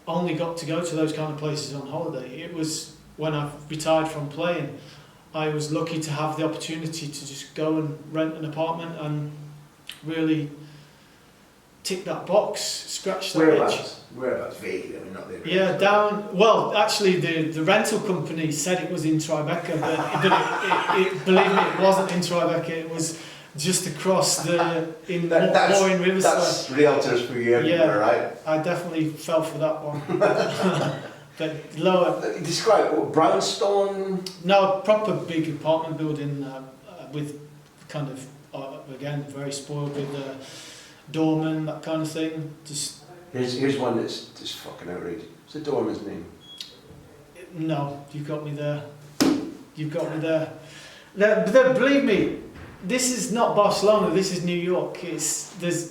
only got to go to those kind of places on holiday. It was when I retired from playing, I was lucky to have the opportunity to just go and rent an apartment and really tick that box, scratch that itch. Whereabouts? Vaguely, I mean, not there. Yeah, down. Well, actually, the rental company said it was in Tribeca, but believe me, it wasn't in Tribeca. It was just across more in Riverside. That's realtors for you everywhere, right? I definitely fell for that one. But lower. Describe brownstone. No, a proper big apartment building with kind of again very spoiled with doorman, that kind of thing. Just Here's one that's just fucking outrageous. What's the doorman's name? no, you've got me there. You've got me there. Believe me, this is not Barcelona. This is New York. It's a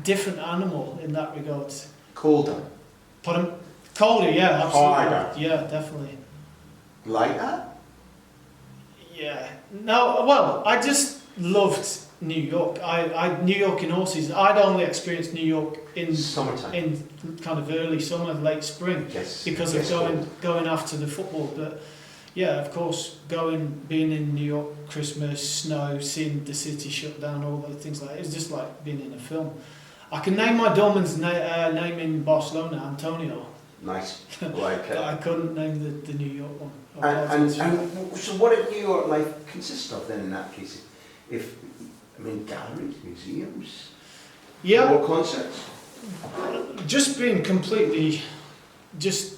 different animal in that regard. Colder. Pardon? Colder, yeah, absolutely. Harder. Yeah, definitely. Lighter? Yeah. No, well, I just loved New York. New York in all seasons. I'd only experienced New York in Summertime. in kind of early summer, late spring, Yes. because of going after the football. But yeah, of course, being in New York, Christmas, snow, seeing the city shut down, all those things like that. It's just like being in a film. I can name my doorman's name in Barcelona, Antonio. Nice. Like it. But I couldn't name the New York one. And so what did New York life consist of then in that case? Galleries, museums, yeah, more concerts? just being completely, just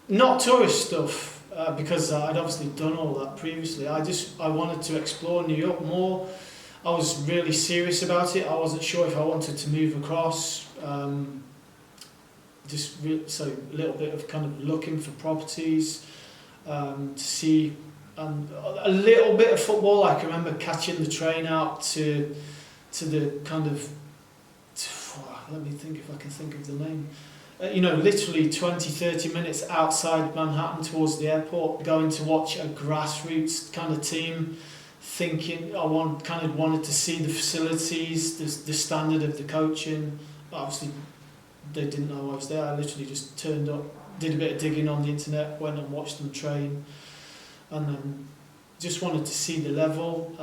not tourist stuff because I'd obviously done all that previously. I wanted to explore New York more. I was really serious about it. I wasn't sure if I wanted to move across. So a little bit of kind of looking for properties to see, and a little bit of football. I can remember catching the train out to the kind of, let me think if I can think of the name. Literally 20-30 minutes outside Manhattan towards the airport, going to watch a grassroots kind of team, thinking wanted to see the facilities, the standard of the coaching. Obviously, they didn't know I was there. I literally just turned up, did a bit of digging on the internet, went and watched them train, and then just wanted to see the level.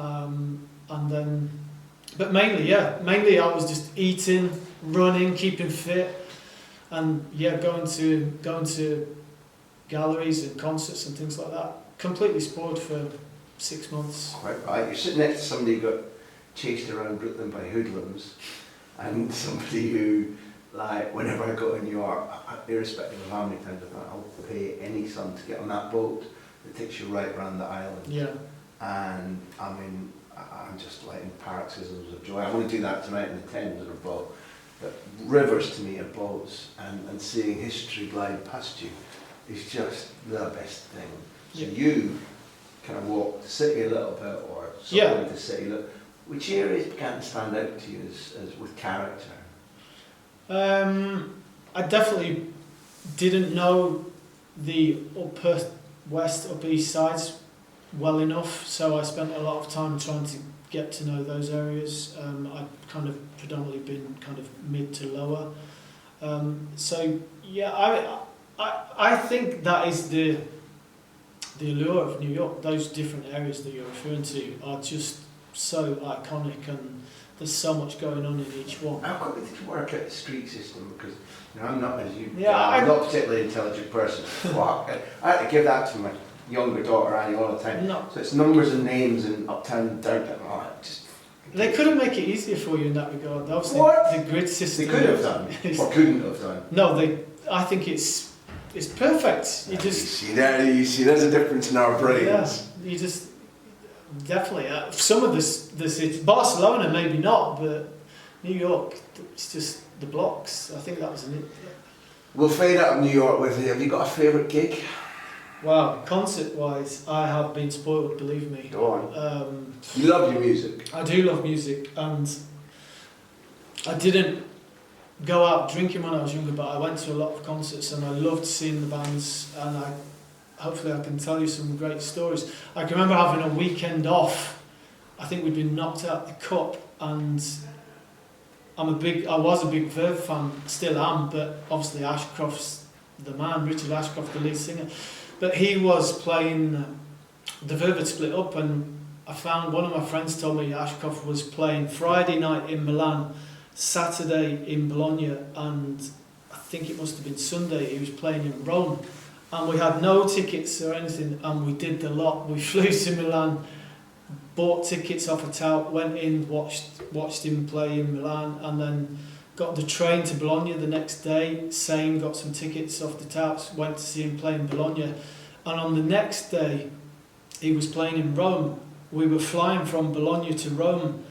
But mainly I was just eating, running, keeping fit, and going to galleries and concerts and things like that. Completely spoiled for 6 months. Quite right. You're sitting next to somebody who got chased around Brooklyn by hoodlums, and somebody who, like, whenever I go to New York, irrespective of how many times I thought, I'll pay any sum to get on that boat that takes you right around the island. Yeah. And I'm just like in paroxysms of joy. I want to do that tonight in the Thames on a boat. But rivers to me are boats, and seeing history glide past you is just the best thing. So you kind of walk the city a little bit, or somewhere in the city. Look, which areas began to stand out to you as with character? I definitely didn't know the upper west, upper east sides well enough, so I spent a lot of time trying to get to know those areas. I've kind of predominantly been kind of mid to lower. I think that is the allure of New York. Those different areas that you're referring to are just so iconic, and there's so much going on in each one. How quickly did you work out the street system? Because I'm not as you. Yeah, I'm not a particularly intelligent person. I had to give that to my younger daughter Annie all the time. No. So it's numbers and names and uptown and downtown. They couldn't make it easier for you in that regard. Obviously, What? the grid system. They could have done, or couldn't have done. No, I think it's perfect. You see, there's a difference in our brains. Yeah, you just definitely. Some of the cities, Barcelona maybe not, but New York, it's just the blocks. I think that was it. We'll fade out of New York with you. Have you got a favourite gig? Wow, concert-wise, I have been spoiled, believe me. Go on. You love your music. I do love music, and I didn't go out drinking when I was younger, but I went to a lot of concerts, and I loved seeing the bands, and hopefully I can tell you some great stories. I can remember having a weekend off. I think we'd been knocked out the cup, and I was a big Verve fan, still am, but obviously Ashcroft's the man, Richard Ashcroft, the lead singer. But he was playing, the Verve had split up, and I found one of my friends told me Ashcroft was playing Friday night in Milan, Saturday in Bologna, and I think it must have been Sunday he was playing in Rome. And we had no tickets or anything, and we did the lot. We flew to Milan, bought tickets off a tout, went in, watched him play in Milan, and then got the train to Bologna the next day. Same, got some tickets off the touts, went to see him play in Bologna. And on the next day, he was playing in Rome. We were flying from Bologna to Rome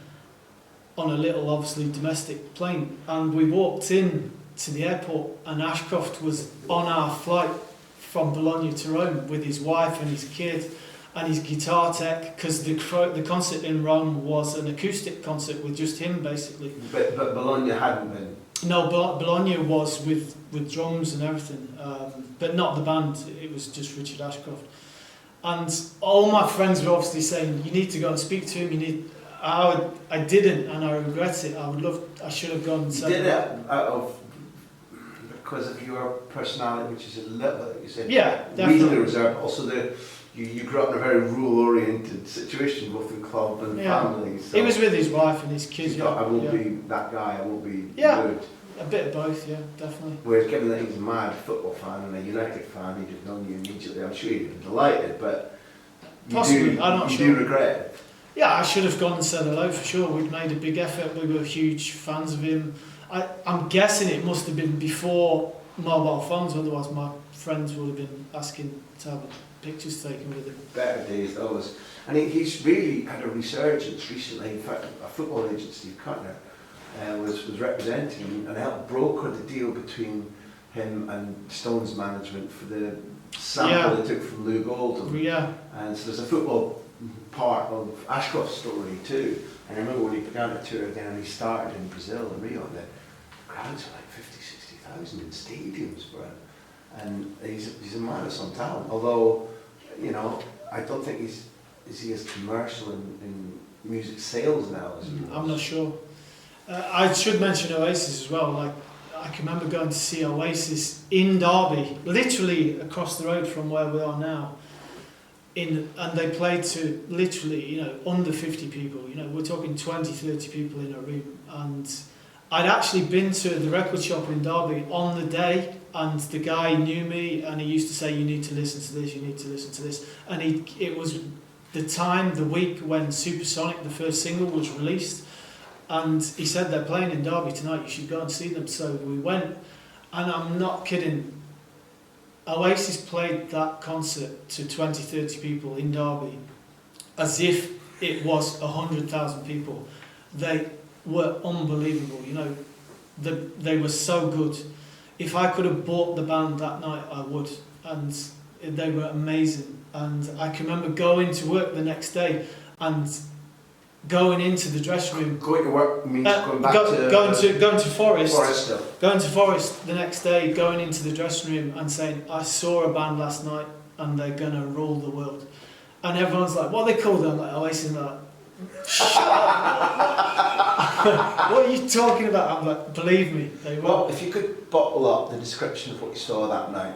on a little, obviously, domestic plane. And we walked in to the airport, and Ashcroft was on our flight from Bologna to Rome with his wife and his kid and his guitar tech, because the concert in Rome was an acoustic concert with just him, basically. But Bologna hadn't been. No, Bologna was with drums and everything, but not the band. It was just Richard Ashcroft. And all my friends were obviously saying, you need to go and speak to him. I didn't, and I regret it. I should have gone and said. You did it out of because of your personality, which is a little, like you said, definitely. reasonably reserved. Also, you grew up in a very rule-oriented situation, both in club and family. So he was with his wife and his kids. I won't be that guy. I won't be rude. A bit of both, yeah, definitely. Whereas given that he's a mad football fan and a United fan, he'd have known you immediately. I'm sure he'd have been delighted, but Possibly, I'm not sure. You do regret it. Yeah, I should have gone and said hello for sure. We'd made a big effort. We were huge fans of him. I'm guessing it must have been before mobile phones, otherwise my friends would have been asking to have pictures taken with him. Better days, those. And he's really had a resurgence recently. In fact, a football agent, Steve Cutner, was representing him and helped broker the deal between him and Stones management for the sample they took from Lou Gold. And so there's a football part of Ashcroft's story too. And I remember when he began to tour again, and he started in Brazil and Rio, and the crowds were like 50,000, 60,000 in stadiums for him. And he's a man of some talent. Although, you know, I don't think is he as commercial in music sales now as he was. I'm not sure. I should mention Oasis as well. Like, I can remember going to see Oasis in Derby, literally across the road from where we are now. And they played to literally, under 50 people. We're talking 20, 30 people in a room. And I'd actually been to the record shop in Derby on the day, and the guy knew me, and he used to say, you need to listen to this, you need to listen to this. And it was the week when Supersonic, the first single, was released. And he said, they're playing in Derby tonight, you should go and see them. So we went, and I'm not kidding, Oasis played that concert to 20, 30 people in Derby as if it was 100,000 people. They were unbelievable, they were so good. If I could have bought the band that night, I would. And they were amazing. And I can remember going to work the next day and going into the dressing room. Going to work means going back going to Forest. Forest still. Going to Forest the next day, going into the dressing room and saying, I saw a band last night and they're gonna rule the world. And everyone's like, what are they called? I'm like, Oasis. And they're like, shut up. What are you talking about? I'm like, believe me, they will. Well, if you could bottle up the description of what you saw that night,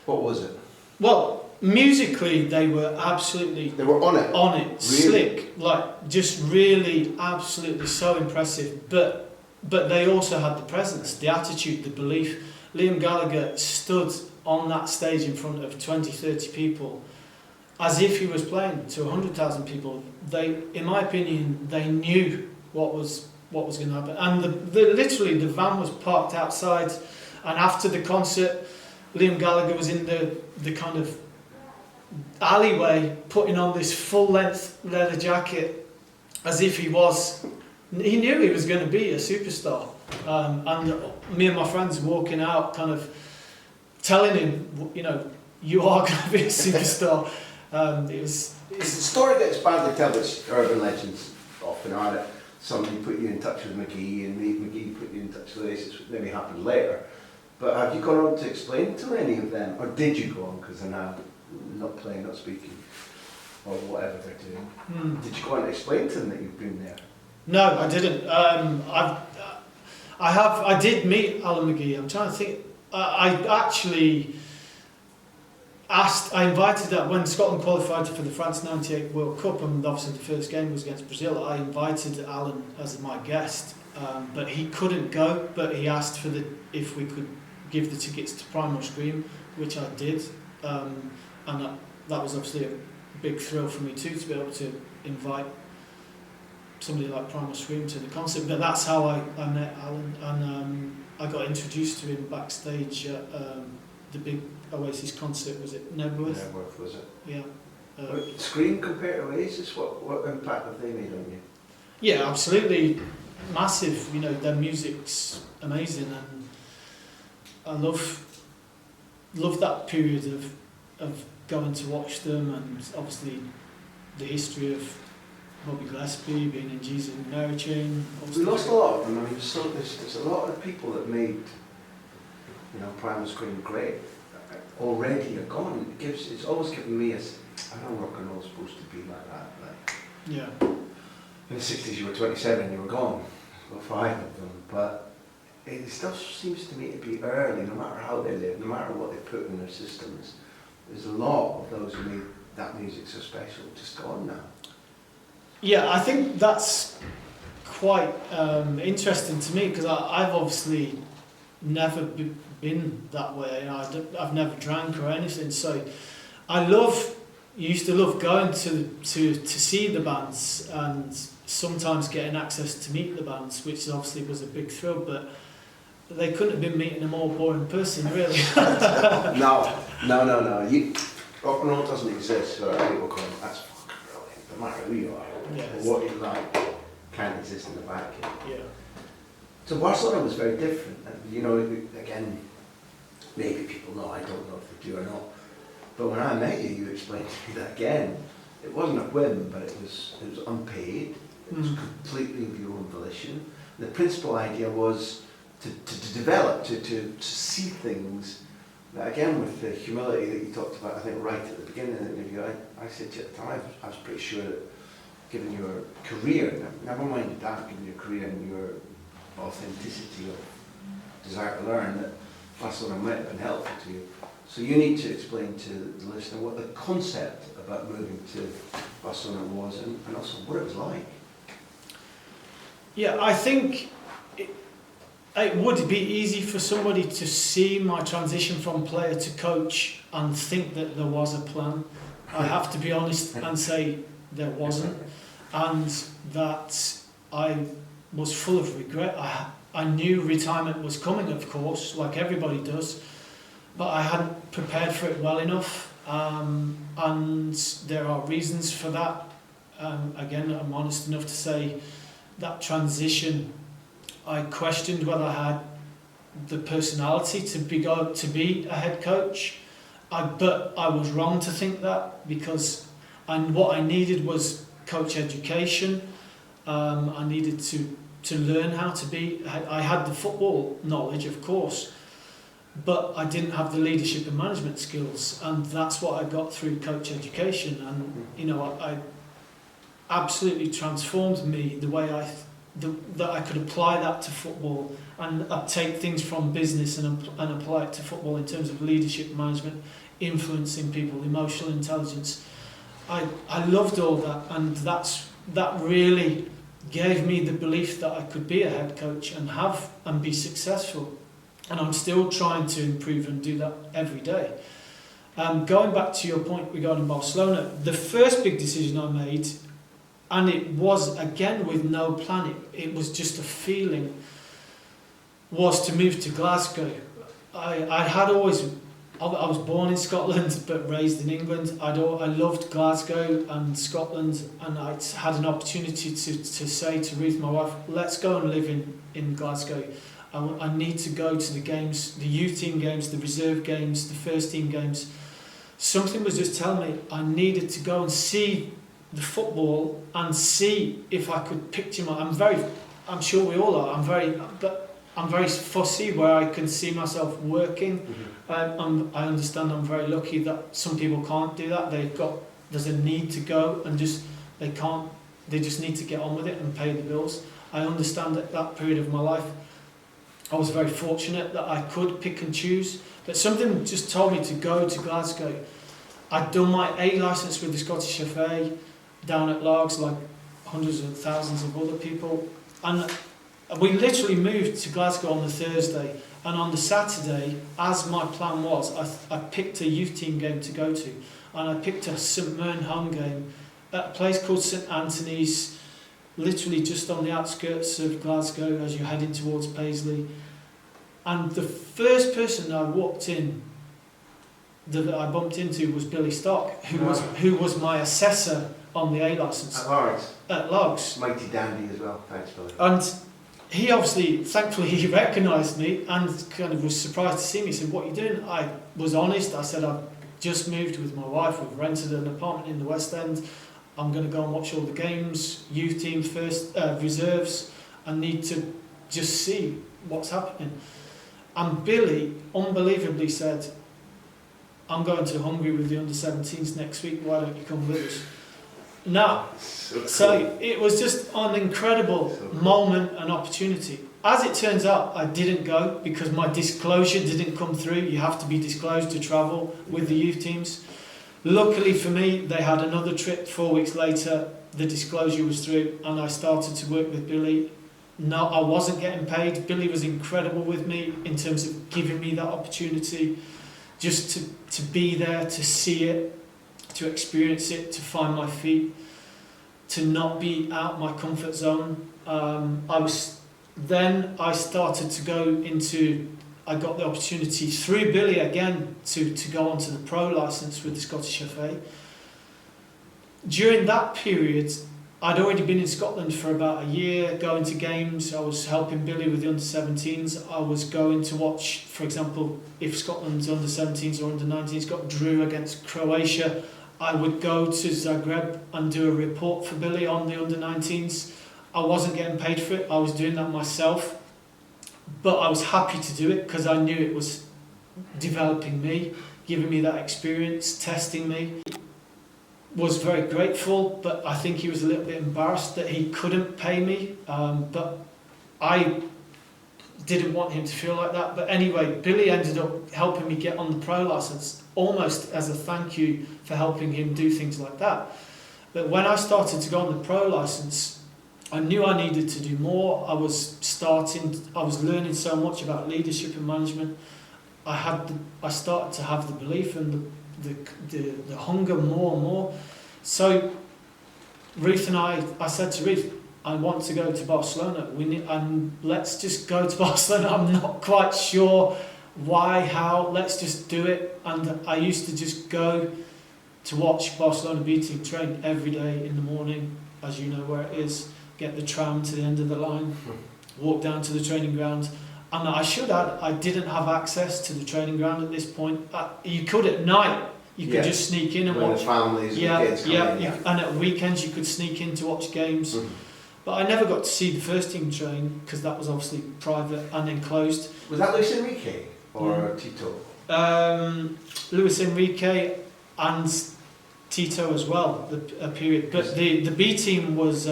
what was it? Well, musically, they were absolutely... They were on it? On it, really? Slick, like, just really, absolutely so impressive. But they also had the presence, the attitude, the belief. Liam Gallagher stood on that stage in front of 20, 30 people as if he was playing to 100,000 people. They, in my opinion, they knew what was going to happen. And literally, the van was parked outside, and after the concert, Liam Gallagher was in the kind of alleyway putting on this full-length leather jacket as if he knew he was going to be a superstar. And me and my friends walking out kind of telling him, you are going to be a superstar. It's a story that's badly told, which urban legends often are, that somebody put you in touch with McGee and McGee put you in touch with Oasis, which maybe happened later. But have you gone on to explain to any of them, or did you go on because they're now not playing, not speaking, or whatever they're doing? Did you go on to explain to them that you've been there? No, I didn't. I did meet Alan McGee. I'm trying to think. I actually I invited that when Scotland qualified for the France '98 World Cup, and obviously the first game was against Brazil. I invited Alan as my guest, but he couldn't go. But he asked for if we could give the tickets to Primal Scream, which I did, and that was obviously a big thrill for me too, to be able to invite somebody like Primal Scream to the concert. But that's how I met Alan, and I got introduced to him backstage at the big Oasis concert. Was it Nebworth? Nebworth, was it? Yeah. Scream compared to Oasis, what impact have they made on you? Yeah, absolutely massive. You know, their music's amazing, and I love that period of going to watch them, and obviously the history of Bobby Gillespie being in Jesus and Mary Chain. We lost a lot of them. I mean, there's a lot of people that made, Primal Scream great. Already are gone. It's always given me I know rock and roll's supposed to be like that. Like, yeah. in the 60s you were 27, you were gone. Well, 5 of them, but it still seems to me to be early, no matter how they live, no matter what they put in their systems. There's a lot of those who made that music so special just gone now. Yeah, I think that's quite interesting to me, because I've obviously never been that way. I've never drank or anything, so I used to love going to see the bands, and sometimes getting access to meet the bands, which obviously was a big thrill, but they couldn't have been meeting a more boring person, really. No. Rock and roll doesn't exist, so people come, that's fucking brilliant, no matter who you are. Yes. What you like can't exist in the vacuum. Yeah. So Barcelona was very different, and again, maybe people know, I don't know if they do or not, but when I met you explained to me that again, it wasn't a whim, but it was unpaid, it was completely of your own volition. The principal idea was to develop, to see things, that again with the humility that you talked about, I think right at the beginning of the interview, I said to you at the time, I was pretty sure that given your career, never mind that, given your career and your authenticity of desire to learn, that Barcelona might have been helpful to you. So you need to explain to the listener what the concept about moving to Barcelona was, and also what it was like. Yeah, I think it would be easy for somebody to see my transition from player to coach and think that there was a plan. I have to be honest and say there wasn't, and that I was full of regret. I knew retirement was coming, of course, like everybody does, but I hadn't prepared for it well enough, and there are reasons for that. Again, I'm honest enough to say that transition, I questioned whether I had the personality to be a head coach, but I was wrong to think that, because what I needed was coach education. I needed to learn how to be. I had the football knowledge, of course, but I didn't have the leadership and management skills, and that's what I got through coach education. And I absolutely transformed me the way that I could apply that to football, and take things from business and apply it to football in terms of leadership, management, influencing people, emotional intelligence. I loved all that, and that really gave me the belief that I could be a head coach and be successful. And I'm still trying to improve and do that every day. Going back to your point regarding Barcelona, the first big decision I made, and it was again with no plan, it was just a feeling, was to move to Glasgow. I was born in Scotland but raised in England. I loved Glasgow and Scotland, and I had an opportunity to say to Ruth, my wife, let's go and live in Glasgow. I need to go to the games, the youth team games, the reserve games, the first team games. Something was just telling me I needed to go and see the football and see if I could picture I'm sure we all are, I'm very fussy where I can see myself working. Mm-hmm. I understand I'm very lucky that some people can't do that. There's a need to go and they just need to get on with it and pay the bills. I understand that period of my life. I was very fortunate that I could pick and choose. But something just told me to go to Glasgow. I'd done my A licence with the Scottish FA down at Largs, like hundreds of thousands of other people. And we literally moved to Glasgow on the Thursday. And on the Saturday, as my plan was, I picked a youth team game to go to. And I picked a St Mirren home game at a place called St Anthony's, literally just on the outskirts of Glasgow as you're heading towards Paisley. And the first person I walked in that I bumped into was Billy Stock, who was my assessor on the A licence at Largs. Mighty dandy as well. Thanks, Billy. And he obviously, thankfully, he recognised me and kind of was surprised to see me. He said, "What are you doing?" I was honest. I said, "I've just moved with my wife. We've rented an apartment in the West End. I'm going to go and watch all the games, youth team first, reserves. I need to just see what's happening." And Billy unbelievably said, "I'm going to Hungary with the under-17s next week. Why don't you come with us?" Now, so it was just an incredible moment and opportunity. As it turns out, I didn't go because my disclosure didn't come through. You have to be disclosed to travel with the youth teams. Luckily for me, they had another trip 4 weeks later. The disclosure was through and I started to work with Billy. No, I wasn't getting paid. Billy was incredible with me in terms of giving me that opportunity just to be there, to see it, to experience it, to find my feet, to not be out my comfort zone. I started to go into, I got the opportunity through Billy again to go onto the pro licence with the Scottish FA. During that period, I'd already been in Scotland for about a year, going to games. I was helping Billy with the under-17s. I was going to watch, for example, if Scotland's under-17s or under-19s got drew against Croatia, I would go to Zagreb and do a report for Billy on the under-19s. I wasn't getting paid for it. I was doing that myself. But I was happy to do it because I knew it was developing me, giving me that experience, testing me. Was very grateful, but I think he was a little bit embarrassed that he couldn't pay me. But I didn't want him to feel like that. But anyway, Billy ended up helping me get on the pro licence, almost as a thank you for helping him do things like that. But when I started to go on the pro licence, I knew I needed to do more. I was learning so much about leadership and management. I started to have the belief and the hunger more and more. So Ruth and I said to Ruth, I want to go to Barcelona. Let's just go to Barcelona. I'm not quite sure why, how, let's just do it. And I used to just go to watch Barcelona B team train every day in the morning, as you know where it is, get the tram to the end of the line, walk down to the training ground. And I didn't have access to the training ground at this point. You could at night, you could just sneak in and when watch. the families and kids come in, And at weekends you could sneak in to watch games. Mm-hmm. But I never got to see the first team train because that was obviously private and enclosed. Was that Luis Enrique or Tito? Luis Enrique and Tito as well, a period. But the B team was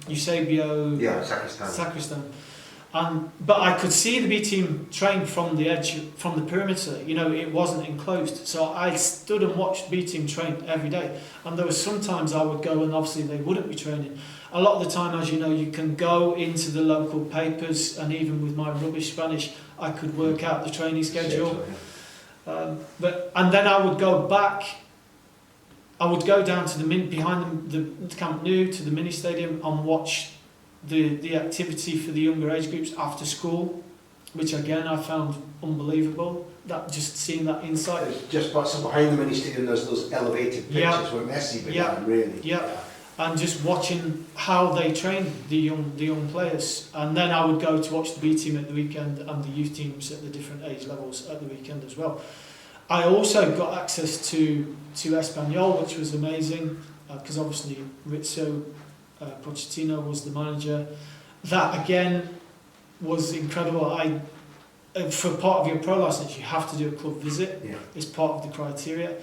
Eusebio Sacristan. But I could see the B team train from the edge, from the perimeter. You know, it wasn't enclosed. So I stood and watched B team train every day. And there were sometimes I would go and obviously they wouldn't be training. A lot of the time, as you know, you can go into the local papers, and even with my rubbish Spanish, I could work out the training schedule. And then I would go back. I would go down to behind the Camp Nou to the mini stadium and watch the activity for the younger age groups after school, which again I found unbelievable. That just seeing that inside. Just behind the mini stadium, there's those elevated pitches where Messi began, really. Yeah. And just watching how they train the young players. And then I would go to watch the B team at the weekend and the youth teams at the different age levels at the weekend as well. I also got access to Espanyol, which was amazing, because obviously Rizzo Pochettino was the manager. That again was incredible. For part of your pro license, you have to do a club visit. Yeah. It's part of the criteria.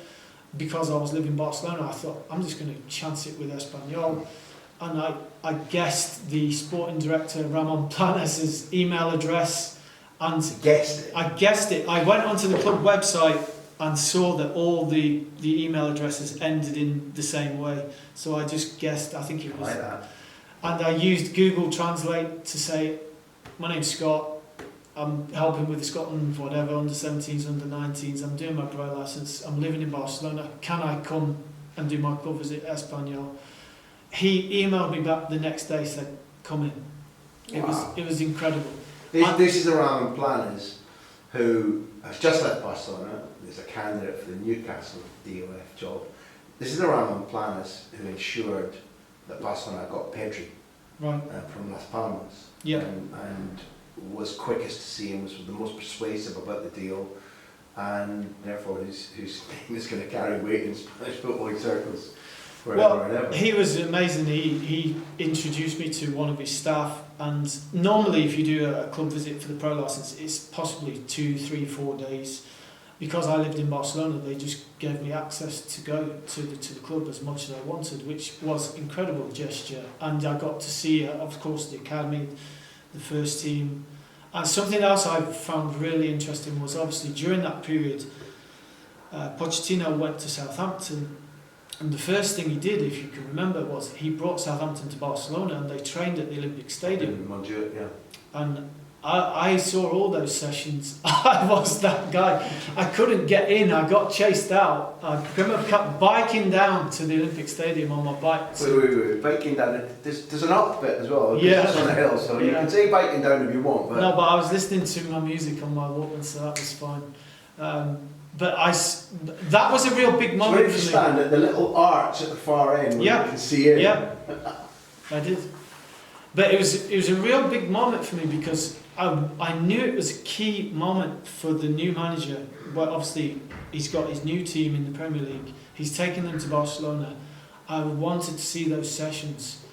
Because I was living in Barcelona, I thought, I'm just going to chance it with Espanyol. And I guessed the sporting director, Ramon Planes' email address And Guessed it. I guessed it. I went onto the club website and saw that all the email addresses ended in the same way. So I just guessed, I think it was. Like that. And I used Google Translate to say, my name's Scott, I'm helping with the Scotland, whatever, under 17s, under 19s, I'm doing my pro license, I'm living in Barcelona, can I come and do my club visit at Espanyol? He emailed me back the next day, said, come in. Wow. It was incredible. This is a Raman Planes who has just left Barcelona. There's a candidate for the Newcastle DOF job. This is a Raman Planes who ensured that Barcelona got Pedri Right. from Las Palmas. Yeah. And was quickest to see him, was the most persuasive about the deal, and therefore his name is going to carry weight in Spanish footballing circles forever and ever. He was amazing. He introduced me to one of his staff, and normally if you do a club visit for the pro license, it's possibly 2, 3, 4 days. Because I lived in Barcelona, they just gave me access to go to the club as much as I wanted, which was an incredible gesture. And I got to see, of course, the academy, the first team. And something else I found really interesting was obviously during that period, Pochettino went to Southampton, and the first thing he did, if you can remember, was he brought Southampton to Barcelona and they trained at the Olympic Stadium. In Montjuic, yeah. And I saw all those sessions. I was that guy. I couldn't get in. I got chased out. I remember biking down to the Olympic Stadium on my bike. Wait. Biking down, there's an up bit as well. Yeah. It's on a hill, so you Yeah. can say biking down if you want. But No, but I was listening to my music on my Walkman, so that was fine. That was a real big so where moment did you for me. stand at the little arch at the far end where Yeah. you can see it? Yeah, I did. But it was a real big moment for me because I knew it was a key moment for the new manager. Well, obviously, he's got his new team in the Premier League. He's taken them to Barcelona. I wanted to see those sessions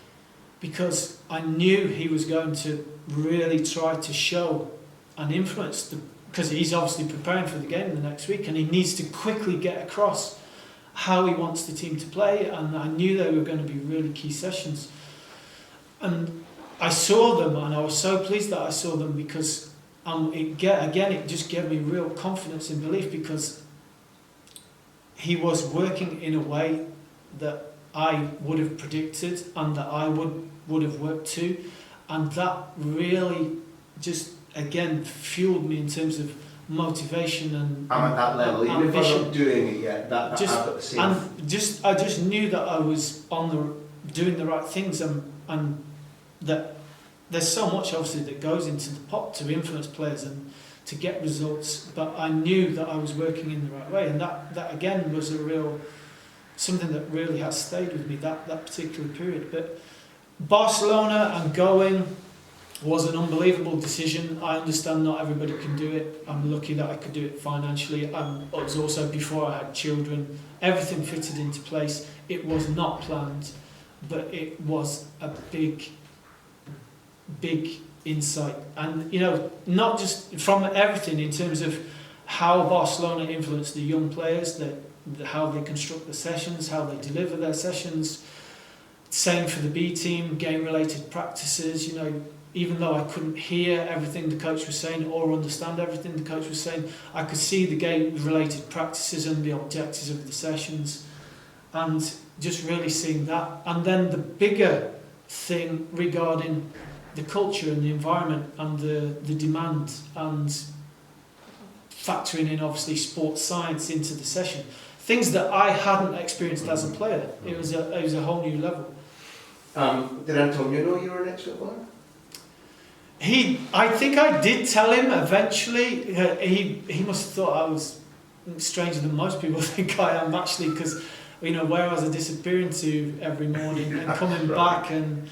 because I knew he was going to really try to show and influence because he's obviously preparing for the game the next week and he needs to quickly get across how he wants the team to play, and I knew they were going to be really key sessions. And I saw them and I was so pleased that I saw them because it just gave me real confidence and belief because he was working in a way that I would have predicted and that I would have worked to, and that really just again fueled me in terms of motivation and I'm at that level, even if I'm ambition. not doing it yet, I've got the same. And I just knew that I was doing the right things and that there's so much obviously that goes into the pot to influence players and to get results, but I knew that I was working in the right way, and that again was something that really has stayed with me that particular period. But Barcelona and going was an unbelievable decision. I understand not everybody can do it. I'm lucky that I could do it financially. It was also before I had children. Everything fitted into place. It was not planned, but it was a big insight. And, not just from everything in terms of how Barcelona influenced the young players, how they construct the sessions, how they deliver their sessions. Same for the B team, game-related practices, even though I couldn't hear everything the coach was saying or understand everything the coach was saying, I could see the game-related practices and the objectives of the sessions, and just really seeing that. And then the bigger thing regarding the culture and the environment and the demand and factoring in obviously sports science into the session, things that I hadn't experienced as a player. It was a whole new level. Did Antonio know you were an ex-footballer? I think I did tell him eventually. He must have thought I was stranger than most people think I am, actually, because where I was disappearing to every morning and coming back, and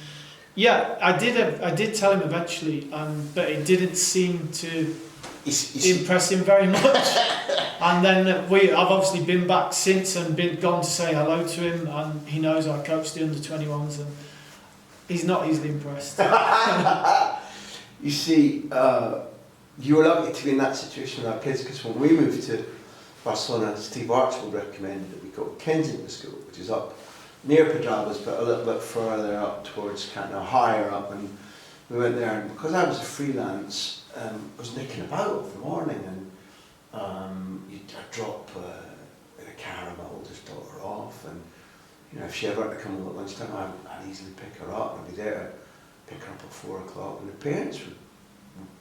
I did tell him eventually, but it didn't seem to impress him very much. And then I've obviously been back since and gone to say hello to him, and he knows I coached the under-21s, and he's not easily impressed. You see, you were lucky to be in that situation with our kids, because when we moved to Barcelona, Steve Archibald recommended that we go to Kensington School, which is up near Pedralbes, but a little bit further up towards higher up, and we went there, and because I was a freelance was nicking about of the morning, and I'd drop a caramel, just drop her off, and if she ever had to come home at lunchtime, I'd easily pick her up. I'd be there, pick her up at 4 o'clock, and the parents would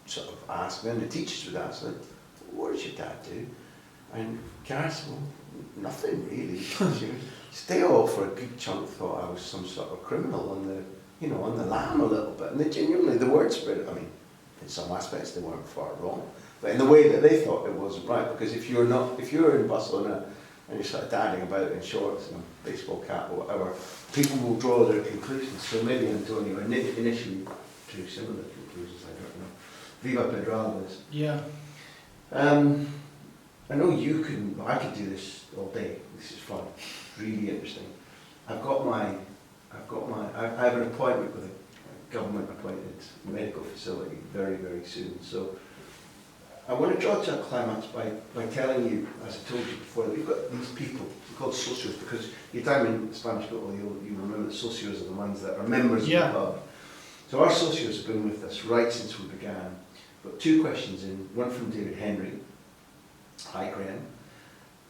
sort of ask me, and the teachers would ask me, what does your dad do? And Gareth, well, nothing really. They all for a good chunk thought I was some sort of criminal on the lam a little bit, and they genuinely, the word spread, I mean, in some aspects they weren't far wrong, but in the way that they thought it wasn't right, because if you're in Barcelona and you're sort of dadding about in shorts and a baseball cap or whatever, people will draw their conclusions. So maybe Antonio initially drew similar conclusions, I don't know. Viva Pedralbes. Yeah. I know I could do this all day. This is fun, really interesting. I have an appointment with a government appointed medical facility very, very soon. So I want to draw to a climax by telling you, as I told you before, that we've got these people called socios, because your time in Spanish football, you'll remember that socios are the ones that are members of the club. So our socios have been with us right since we began. We've got 2 questions in, one from David Henry. Hi Graham.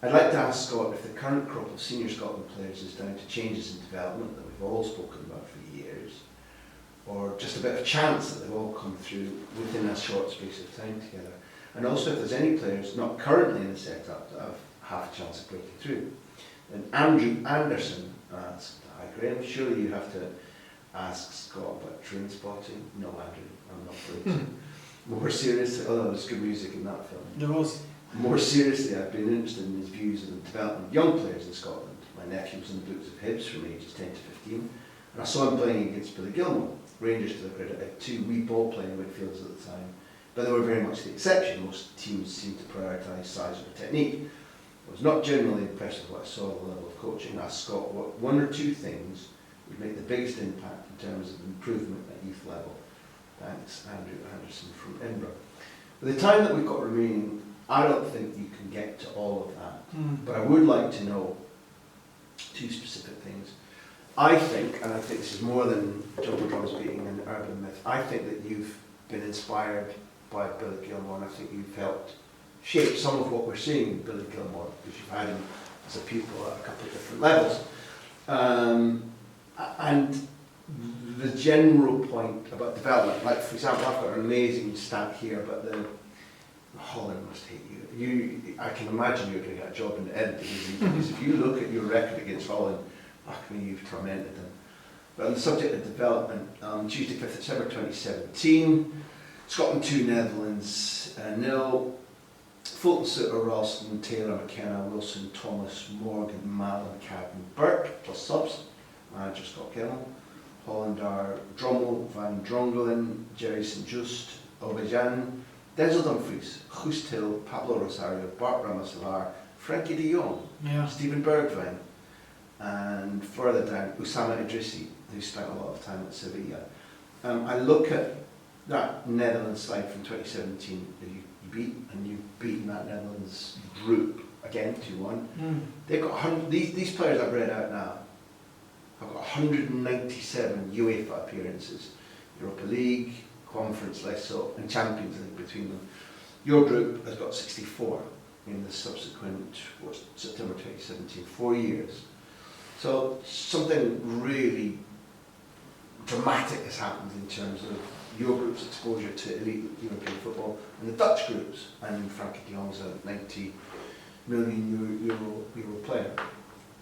I'd like to ask Scott if the current crop of senior Scotland players is down to changes in development that we've all spoken about for years, or just a bit of chance that they've all come through within a short space of time together. And also if there's any players not currently in the setup that have half a chance of breaking through. And Andrew Anderson asked, hi Graham, surely you have to ask Scott about train spotting? No Andrew, I'm not afraid to. More seriously, although there's good music in that film. There was. More seriously, I've been interested in his views on the development of young players in Scotland. My nephew was in the books of Hibs from ages 10 to 15, and I saw him playing against Billy Gilmore. Rangers, to their credit, had 2 wee ball playing midfielders at the time, but they were very much the exception. Most teams seemed to prioritise size over technique. I was not generally impressed with what I saw at the level of coaching. I asked Scott what 1 or 2 things would make the biggest impact in terms of improvement at youth level. Thanks, Andrew Anderson from Edinburgh. With the time that we've got remaining, I don't think you can get to all of that, but I would like to know 2 specific things. I think, and I think this is more than Jungle Drums being an urban myth, I think that you've been inspired by Billy Gilmore, and I think you've helped shape some of what we're seeing in Billy Gilmore, because you've had him as a pupil at a couple of different levels. And the general point about development, like for example, I've got an amazing stat here, but the Holland must hate you. I can imagine you're going to get a job in the editing, because if you look at your record against Holland, fuck me, you've tormented them. But on the subject of development, Tuesday 5th December 2017, Scotland 2, Netherlands 0. Fulton, Suter, Ralston, Taylor, McKenna, Wilson, Thomas, Morgan, Mallon, Cadden, Burke, plus subs. Manager Scott Kennel. Holland are Drommel, Van Drongelen, Jerry St. Just, Obejan, Denzel Dumfries, Guus Till, Pablo Rosario, Bart Ramasalar, Frankie de Jong, Stephen Bergwijn, and further down, Oussama Idrissi, who spent a lot of time at Sevilla. I look at that Netherlands side from 2017 that you beat, and you've beaten that Netherlands group again 2-1. They've got these players I've read out now have got 197 UEFA appearances, Europa League, Conference, less so, and Champions League between them. Your group has got 64 in the subsequent September 2017, 4 years. So something really dramatic has happened in terms of your group's exposure to elite European football and the Dutch groups, and Frankie de Jong's a 90 million euro player.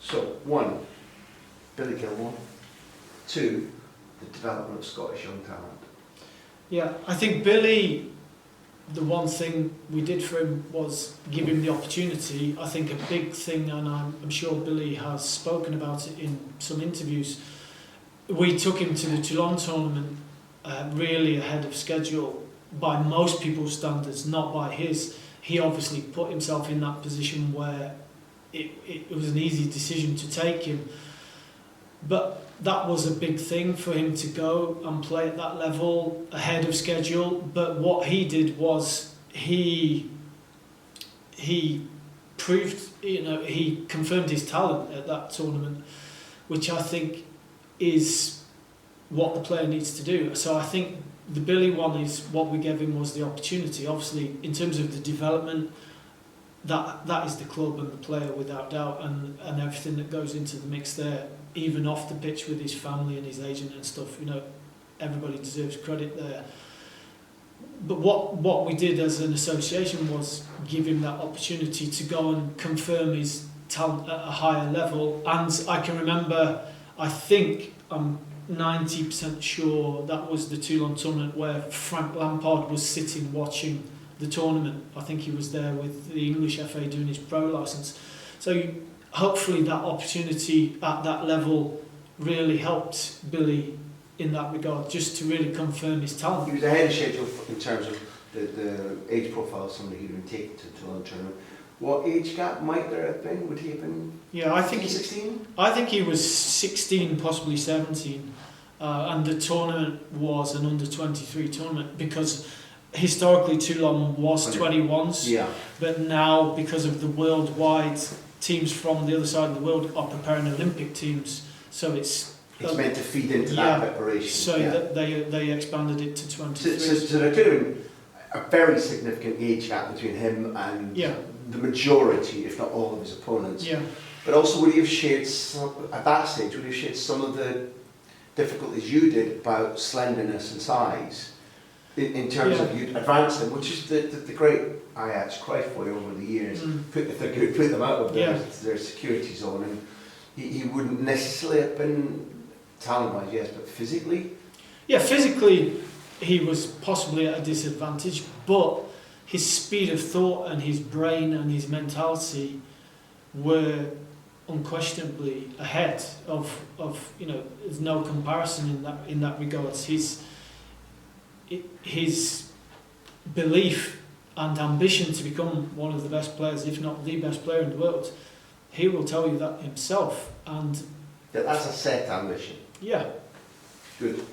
So 1, Billy Gilmore. 2, the development of Scottish young talent. Yeah, I think Billy, the one thing we did for him was give him the opportunity. I think a big thing, and I'm sure Billy has spoken about it in some interviews, we took him to the Toulon tournament really ahead of schedule by most people's standards, not by his. He obviously put himself in that position where it was an easy decision to take him. But that was a big thing for him to go and play at that level ahead of schedule. But what he did was he proved, he confirmed his talent at that tournament, which I think is what the player needs to do. So I think the Billy one is what we gave him was the opportunity. Obviously, in terms of the development, that is the club and the player without doubt, and everything that goes into the mix there, even off the pitch with his family and his agent and stuff. You know, everybody deserves credit there. But what we did as an association was give him that opportunity to go and confirm his talent at a higher level. And I can remember, I think I'm 90% sure that was the Toulon tournament where Frank Lampard was sitting watching the tournament. I think he was there with the English FA doing his pro licence. So hopefully that opportunity at that level really helped Billy in that regard, just to really confirm his talent. He was ahead of schedule in terms of the age profile of somebody who'd been taken to the Toulon tournament. What age gap might there have been? Would he have been? Yeah, I think 16? I think he was 16, possibly 17, and the tournament was an under-23 tournament because historically Toulon was 21s, yeah. but now because of the worldwide teams from the other side of the world are preparing Olympic teams, so it's meant to feed into that preparation. So that they expanded it to 23. So there could have been a very significant age gap between him and the majority, if not all, of his opponents. Yeah. But also, would he have shared at that stage? Would he have shared some of the difficulties you did about slenderness and size in terms of you advanced him, which is the great Ajax Cruyff way over the years. If they're good, put them out of their security zone, and he wouldn't necessarily have been talent-wise, yes, but physically? Yeah, physically he was possibly at a disadvantage, but his speed of thought and his brain and his mentality were unquestionably ahead of you know, there's no comparison in that regards. His belief and ambition to become one of the best players, if not the best player in the world, he will tell you that himself. And that's a set ambition. Yeah. Good.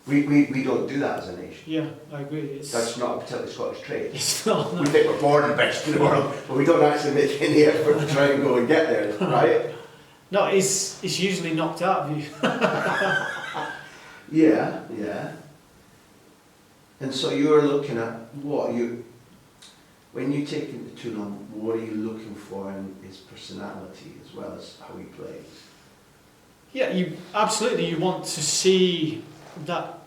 We don't do that as a nation. Yeah, I agree. That's not a particularly Scottish trait. It's not. We think we're born the best in the world, but we don't actually make any effort to try and go and get there, right? No, it's usually knocked out of you. Yeah. And so you're looking at when you take him to Toulon, what are you looking for in his personality as well as how he plays? Yeah, you want to see that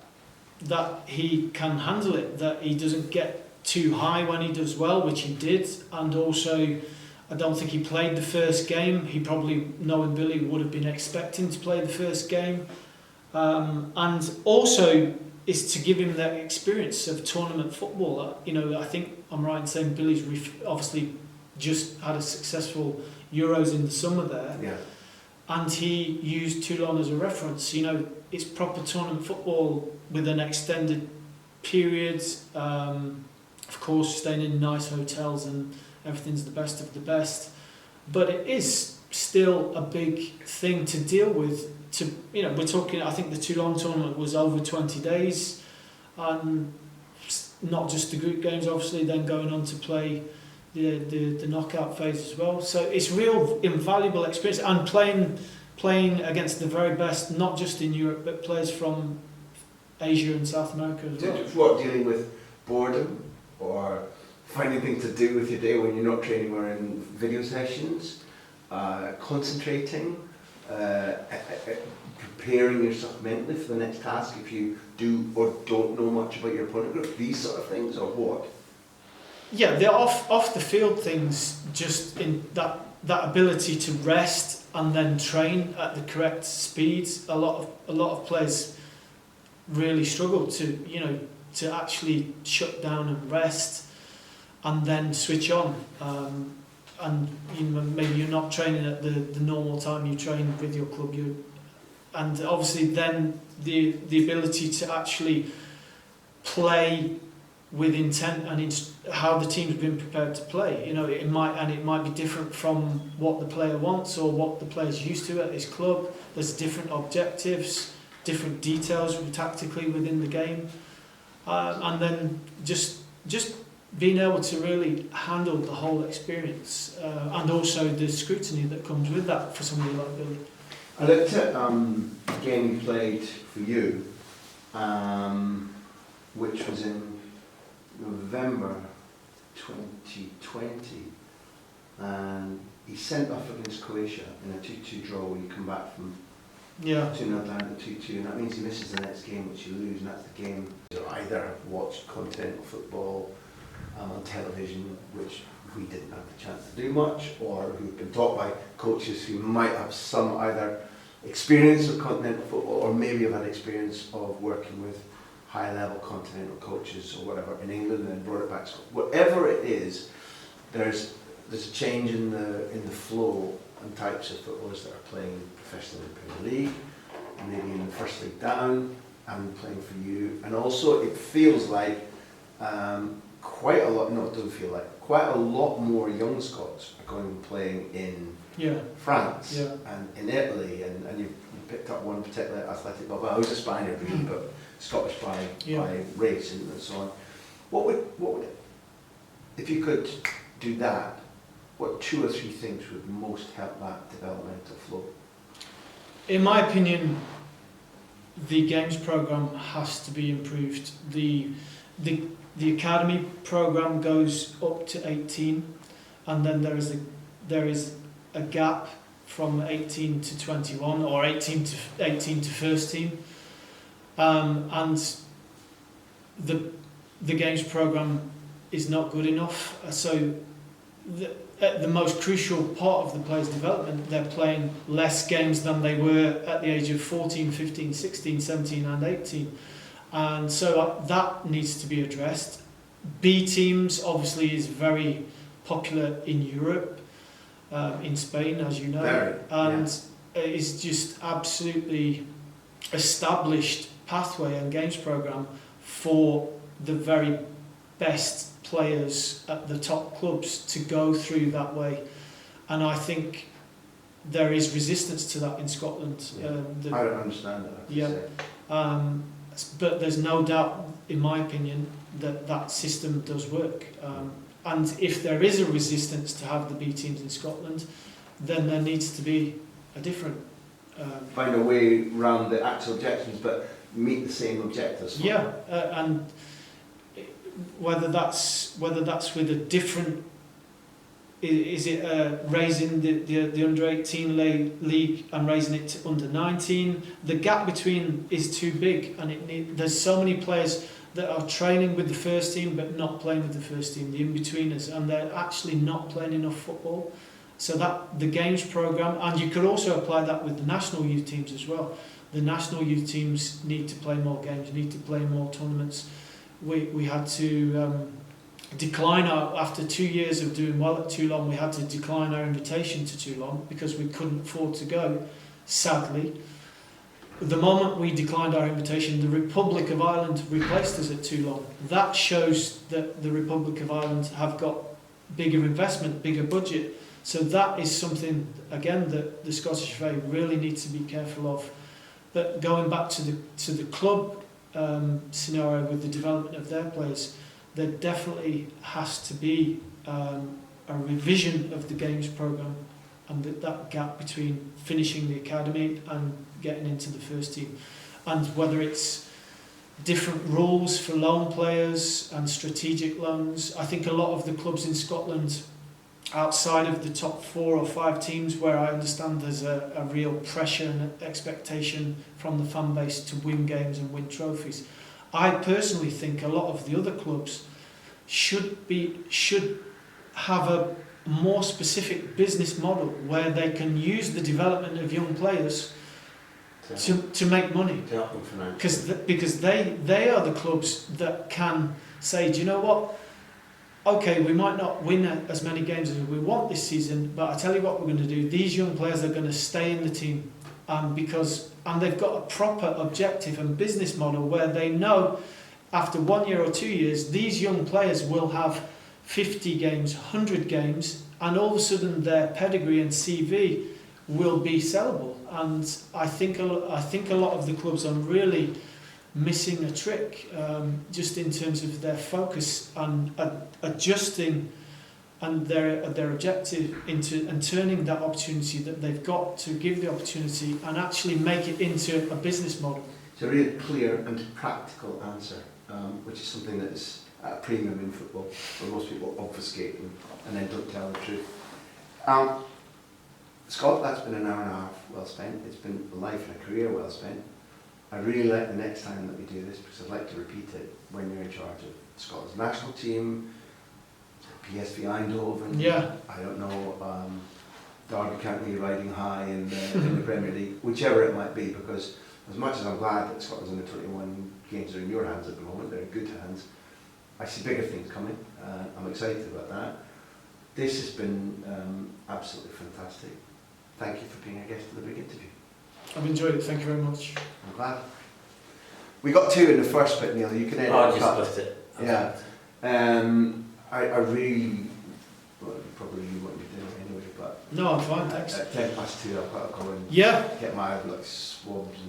he can handle it, that he doesn't get too high when he does well, which he did, and also I don't think he played the first game. He probably, knowing Billy, would have been expecting to play the first game, and also is to give him that experience of tournament football. You know, I think I'm right in saying Billy's obviously just had a successful Euros in the summer there. Yeah. And he used Toulon as a reference. You know, it's proper tournament football with an extended period. Of course, staying in nice hotels and everything's the best of the best. But it is still a big thing to deal with. We're talking, I think the Toulon tournament was over 20 days. And not just the group games, obviously, then going on to play the knockout phase as well. So it's real invaluable experience, and playing against the very best, not just in Europe, but players from Asia and South America as well. What, dealing with boredom or finding things to do with your day when you're not training or in video sessions, concentrating, preparing yourself mentally for the next task if you do or don't know much about your opponent group, these sort of things, or what? Yeah, the off the field things, just in that ability to rest and then train at the correct speeds. A lot of players really struggle to actually shut down and rest and then switch on. And maybe you're not training at the normal time you train with your club. And obviously then the ability to actually play with intent and how the team's been prepared to play. It might be different from what the player wants or what the player's used to at his club. There's different objectives, different details tactically within the game, and then just being able to really handle the whole experience, and also the scrutiny that comes with that for somebody like Billy. I looked at a game you played for you, which was in November 2020, and he sent off against Croatia in a 2-2 draw when you come back from Yeah. 2-0 down to 2-2, and that means he misses the next game, which you lose, and that's the game. So either watched continental football on television, which we didn't have the chance to do much, or who've been taught by coaches who might have some either experience of continental football, or maybe have had experience of working with high-level continental coaches or whatever in England and then brought it back. So whatever it is, there's a change in the flow and types of footballers that are playing professionally in the Premier League, and maybe in the first league down, and playing for you. And also, it feels like quite a lot. No, it doesn't feel like quite a lot more young Scots are going and playing in Yeah. France Yeah. and in Italy, and you picked up one particular Athletic Bilbao, who's a Spaniard really, but Scottish by race and so on. What would if you could do that? What 2 or 3 things would most help that developmental flow? In my opinion, the games program has to be improved. The academy program goes up to 18, and then there is a gap from 18 to 21 or 18 to first team, and the games program is not good enough. So at the most crucial part of the players' development, they're playing less games than they were at the age of 14, 15, 16, 17 and 18. And so that needs to be addressed. B teams obviously is very popular in Europe, in Spain, as you know. Very, and it's just absolutely established pathway and games program for the very best players at the top clubs to go through that way, and I think there is resistance to that in Scotland. I don't understand that. But there's no doubt, in my opinion, that system does work. And if there is a resistance to have the B teams in Scotland, then there needs to be a different. Find a way around the actual objectives, but meet the same objectives. And whether that's with a different, is it raising the under 18 league and raising it to under 19? The gap between is too big, and there's so many players that are training with the first team but not playing with the first team, the in-betweeners, and they're actually not playing enough football. So that the games program, and you could also apply that with the national youth teams as well. The national youth teams need to play more games, need to play more tournaments. We had to decline after 2 years of doing well at Toulon, we had to decline our invitation to Toulon because we couldn't afford to go, sadly. The moment we declined our invitation, the Republic of Ireland replaced us at Toulon. That shows that the Republic of Ireland have got bigger investment, bigger budget. So that is something, again, that the Scottish FA really need to be careful of. But going back to the club scenario with the development of their players, there definitely has to be a revision of the games programme, and that gap between finishing the academy and getting into the first team. And whether it's different rules for loan players and strategic loans. I think a lot of the clubs in Scotland, outside of the top 4 or 5 teams, where I understand there's a real pressure and expectation from the fan base to win games and win trophies, I personally think a lot of the other clubs should have a more specific business model where they can use the development of young players to make money. To help them financially. Because they are the clubs that can say, do you know what? Okay, we might not win as many games as we want this season, but I tell you what we're going to do. These young players are going to stay in the team, and they've got a proper objective and business model where they know after 1 year or 2 years, these young players will have 50 games, 100 games, and all of a sudden their pedigree and CV will be sellable. And I think a lot of the clubs are really missing a trick, just in terms of their focus and adjusting and their objective into and turning that opportunity that they've got to give the opportunity and actually make it into a business model. It's a really clear and practical answer, which is something that is at a premium in football, where most people obfuscate and then don't tell the truth. Scott, that's been an hour and a half well spent. It's been a life and a career well spent. I really like the next time that we do this, because I'd like to repeat it when you're in charge of Scotland's national team, PSV Eindhoven. Yeah. I don't know, Derby County riding high in the Premier League, whichever it might be, because as much as I'm glad that Scotland's under 21 games are in your hands at the moment, they're in good hands, I see bigger things coming. I'm excited about that. This has been absolutely fantastic. Thank you for being a guest of the big interview. I've enjoyed it, thank you very much. I'm glad. We got 2 in the first bit, Neil. You can edit I the cut. just split it. Yeah. I really, well, probably you won't be doing it anyway, but No, I'm fine, thanks. at 2:10, I've got to go and Yeah, get my like swabs and